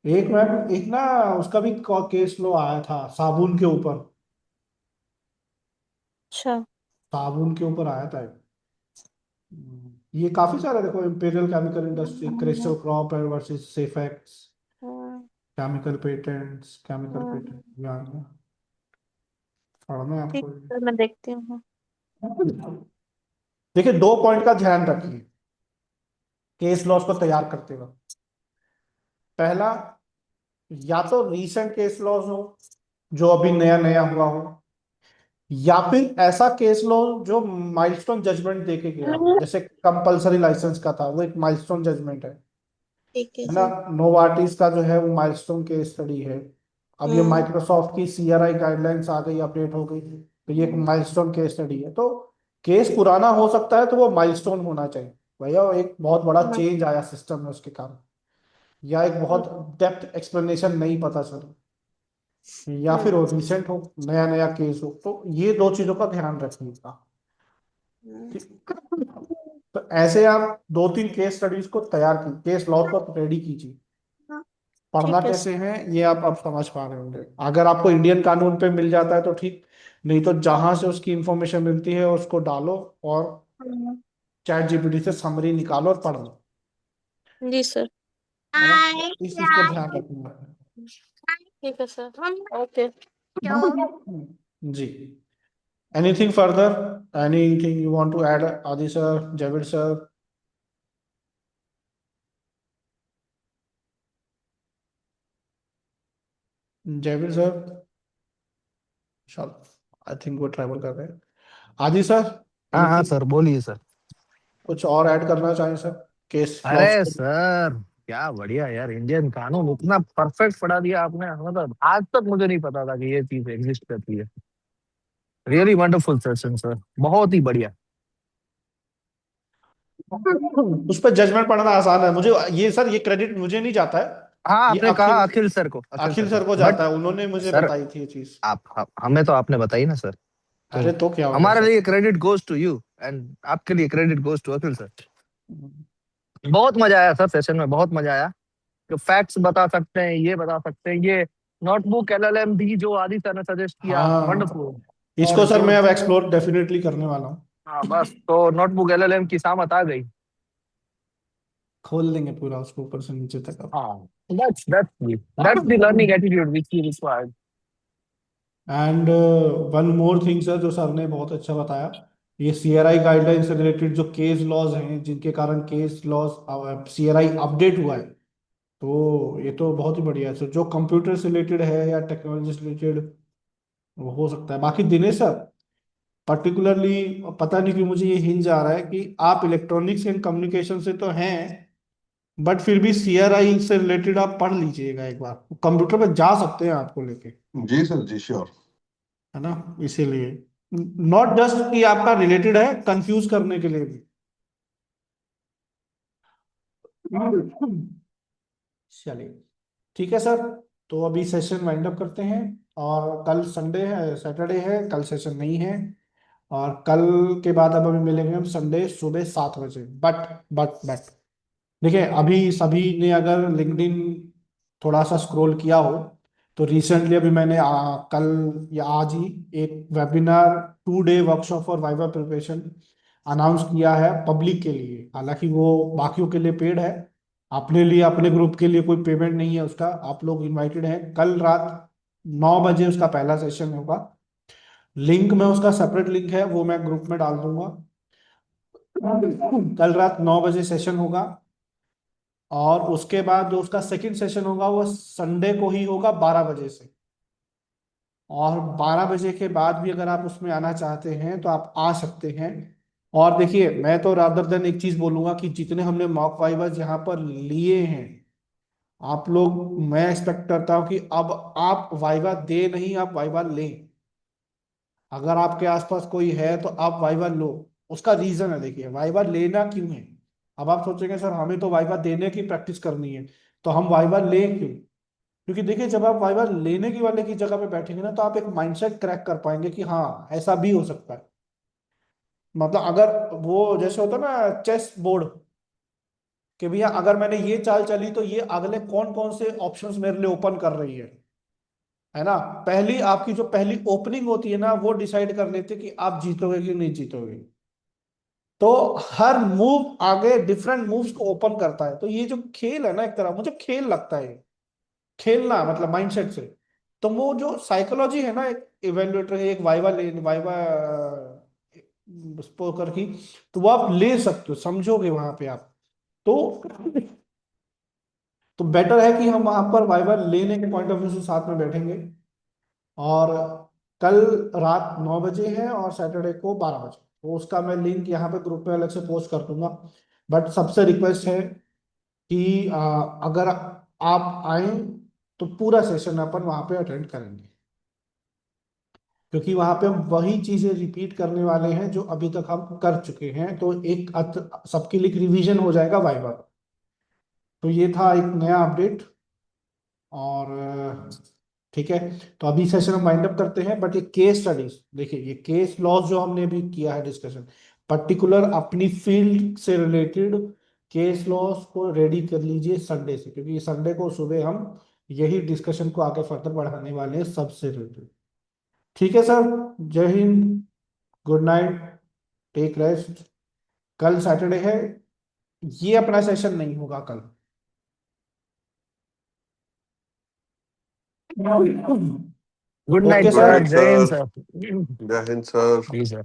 एक मैम एक ना उसका भी केस लो आया था साबुन के ऊपर। अच्छा। साबुन के ऊपर आया था एक। ये काफी सारा देखो, Imperial Chemical Industry, Crystal Crop versus Safex, hmm. Chemical patents, chemical hmm. Patent यार पढ़ना है ठीक आपको। है, मैं देखती हूँ। देखिए 2 पॉइंट का ध्यान रखिए केस लॉस को तैयार करते वक्त। पहला, या तो रीसेंट केस लॉस हो जो अभी नया नया हुआ हो, या फिर ऐसा केस लो जो माइलस्टोन जजमेंट देके गया हो, जैसे कंपलसरी लाइसेंस का था, वो एक माइलस्टोन जजमेंट ठीक है है ना? सर। नोवार्टिस का जो है वो माइलस्टोन केस स्टडी है। अब ये हम्म। माइक्रोसॉफ्ट की CRI गाइडलाइंस आ गई, अपडेट हो गई, तो ये एक माइलस्टोन केस स्टडी है। तो केस पुराना हो सकता है तो वो माइलस्टोन होना चाहिए भैया, एक बहुत बड़ा चेंज आया सिस्टम में उसके कारण, या एक बहुत डेप्थ एक्सप्लेनेशन नहीं पता चला, या फिर वो रिसेंट हो, नया नया केस हो, तो ये 2 चीजों का ध्यान रखिएगा। तो ऐसे आप 2-3 केस स्टडीज को तैयार की, केस लॉ को रेडी कीजिए। पढ़ना ठीक है कैसे है ये आप अब समझ पा रहे होंगे। अगर आपको इंडियन कानून पे मिल जाता है तो ठीक, नहीं तो जहां से उसकी इंफॉर्मेशन मिलती है उसको डालो और सर। चैट जीपीटी से समरी निकालो और पढ़ लो, जी सर। है ना? तो इस चीज को ध्यान रखना ठीक है सर। ओके। है। जी, anything further, anything you want to add Aadi sir, Javed sir? Javed sir, चलो, आई थिंक वो ट्रैवल कर रहे हैं। आदि सर, हाँ हाँ एनीथिंग सर, बोलिए सर। कुछ और ऐड करना चाहें सर केस लॉस अरे को? सर, क्या बढ़िया यार, इंडियन कानून इतना परफेक्ट पढ़ा दिया आपने, मतलब आज तक मुझे नहीं पता था कि ये चीज एग्जिस्ट करती है। रियली वंडरफुल सेशन सर, बहुत ही बढ़िया। उस पर जजमेंट पढ़ना आसान है मुझे, ये सर ये क्रेडिट मुझे नहीं जाता है, हाँ, ये आपने कहा अखिल अखिल सर को, अखिल अखिल सर को, सर को बट जाता है, उन्होंने मुझे सर बताई थी ये चीज। हमें तो आपने बताई ना सर, तो अरे तो क्या हो गया हमारे सर। लिए credit goes to you and आपके लिए credit goes to Akhil sir. बहुत मजा आया सर, सेशन में बहुत मजा आया। जो फैक्ट्स बता सकते हैं, ये बता सकते हैं, ये नोटबुक एलएलएम भी जो आदि सर ने सजेस्ट किया, हाँ, वंडरफुल। इसको और सर जो, मैं अब एक्सप्लोर डेफिनेटली करने वाला हूँ। हाँ बस, तो नोटबुक एलएलएम की सामत आ गई। खोल देंगे पूरा उसको ऊपर से नीचे तक अब। हाँ, that's the learning attitude which we required. And one more thing sir, जो सर ने बहुत अच्छा बताया, ये सीआरआई गाइडलाइन से रिलेटेड जो केस लॉज हैं, जिनके कारण केस लॉज सीआरआई अपडेट हुआ है, तो ये तो बहुत ही बढ़िया है। So, जो कंप्यूटर से रिलेटेड है या टेक्नोलॉजी से रिलेटेड वो हो सकता है। बाकी दिनेश सर, पर्टिकुलरली पता नहीं क्यों मुझे ये हिंज आ रहा है कि आप इलेक्ट्रॉनिक्स एंड कम्युनिकेशन से तो हैं, बट फिर भी सीआरआई से रिलेटेड आप पढ़ लीजिएगा एक बार, कंप्यूटर पे जा सकते हैं आपको लेके, जी सर, जी श्योर। है ना, इसीलिए नॉट जस्ट कि आपका रिलेटेड है, कंफ्यूज करने के लिए भी। चलिए ठीक है सर, तो अभी सेशन वाइंड अप करते हैं। और कल संडे है, सैटरडे है, कल सेशन नहीं है। और कल के बाद अब अभी मिलेंगे हम संडे सुबह 7 बजे। बट देखिए, अभी सभी ने अगर लिंक्डइन थोड़ा सा स्क्रॉल किया हो, तो रिसेंटली अभी मैंने कल या आज ही एक webinar 2 day workshop for viva preparation announce किया है पब्लिक के लिए। हालांकि वो बाकियों के लिए पेड है, अपने लिए अपने ग्रुप के लिए कोई पेमेंट नहीं है उसका। आप लोग इनवाइटेड हैं, कल रात 9 बजे उसका पहला सेशन होगा। लिंक में उसका सेपरेट लिंक है, वो मैं ग्रुप में डाल दूंगा। कल रात 9 बजे सेशन होगा। और उसके बाद जो उसका सेकंड सेशन होगा वो संडे को ही होगा 12 बजे से। और 12 बजे के बाद भी अगर आप उसमें आना चाहते हैं तो आप आ सकते हैं। और देखिए, मैं तो रादर देन एक चीज बोलूंगा कि जितने हमने मॉक वाइवाज यहाँ पर लिए हैं, आप लोग, मैं एक्सपेक्ट करता हूँ कि अब आप वाइवा दे नहीं, आप वाइवा लें। अगर आपके आसपास कोई है तो आप वाइवा लो। उसका रीजन है, देखिए वाइवा लेना क्यों है। अब आप सोचेंगे सर हमें तो वाइवा देने की प्रैक्टिस करनी है, तो हम वाइवा लें क्यों? क्योंकि देखिए, जब आप वाइवा लेने की वाले की जगह पे बैठेंगे ना, तो आप एक माइंडसेट क्रैक कर पाएंगे कि हाँ ऐसा भी हो सकता है। मतलब अगर वो जैसे होता है ना चेस बोर्ड, कि भैया अगर मैंने ये चाल चली तो ये अगले कौन कौन से ऑप्शंस मेरे लिए ओपन कर रही है ना। पहली आपकी जो पहली ओपनिंग होती है ना, वो डिसाइड कर लेते कि आप जीतोगे कि नहीं जीतोगे। तो हर मूव आगे डिफरेंट मूव्स को ओपन करता है। तो ये जो खेल है ना, एक तरह मुझे खेल लगता है, खेलना मतलब माइंडसेट से। तो वो जो साइकोलॉजी है ना, एक इवेल्युएटर है, एक वाइवा ले वाइवा स्पोकर की, तो वो आप ले सकते हो, समझोगे वहां पे आप। तो तो बेटर है कि हम वहां पर वाइवा लेने के पॉइंट ऑफ व्यू से साथ में बैठेंगे। और कल रात 9 बजे है और सैटरडे को 12 बजे, तो उसका मैं लिंक यहाँ पे ग्रुप में अलग से पोस्ट कर दूंगा। बट सबसे रिक्वेस्ट है कि अगर आप आए तो पूरा सेशन अपन वहां पे अटेंड करेंगे, क्योंकि वहां पे हम वही चीजें रिपीट करने वाले हैं जो अभी तक हम कर चुके हैं। तो एक सबके लिए रिवीजन हो जाएगा वाइवा। तो ये था एक नया अपडेट। और ठीक है, तो अभी सेशन हम वाइंड अप करते हैं। बट ये केस स्टडीज देखिए, ये केस लॉज जो हमने अभी किया है डिस्कशन, पर्टिकुलर अपनी फील्ड से रिलेटेड केस लॉज को रेडी कर लीजिए संडे से, क्योंकि संडे को सुबह हम यही डिस्कशन को आगे फर्दर बढ़ाने वाले हैं सबसे रिलेटेड। ठीक है sir, Jai Hind, good night, take rest. कल सैटरडे है, ये अपना सेशन नहीं होगा कल। Good night okay good sir, sir, night Jai Hind sir. Sir. Jai Hind sir. जी सर।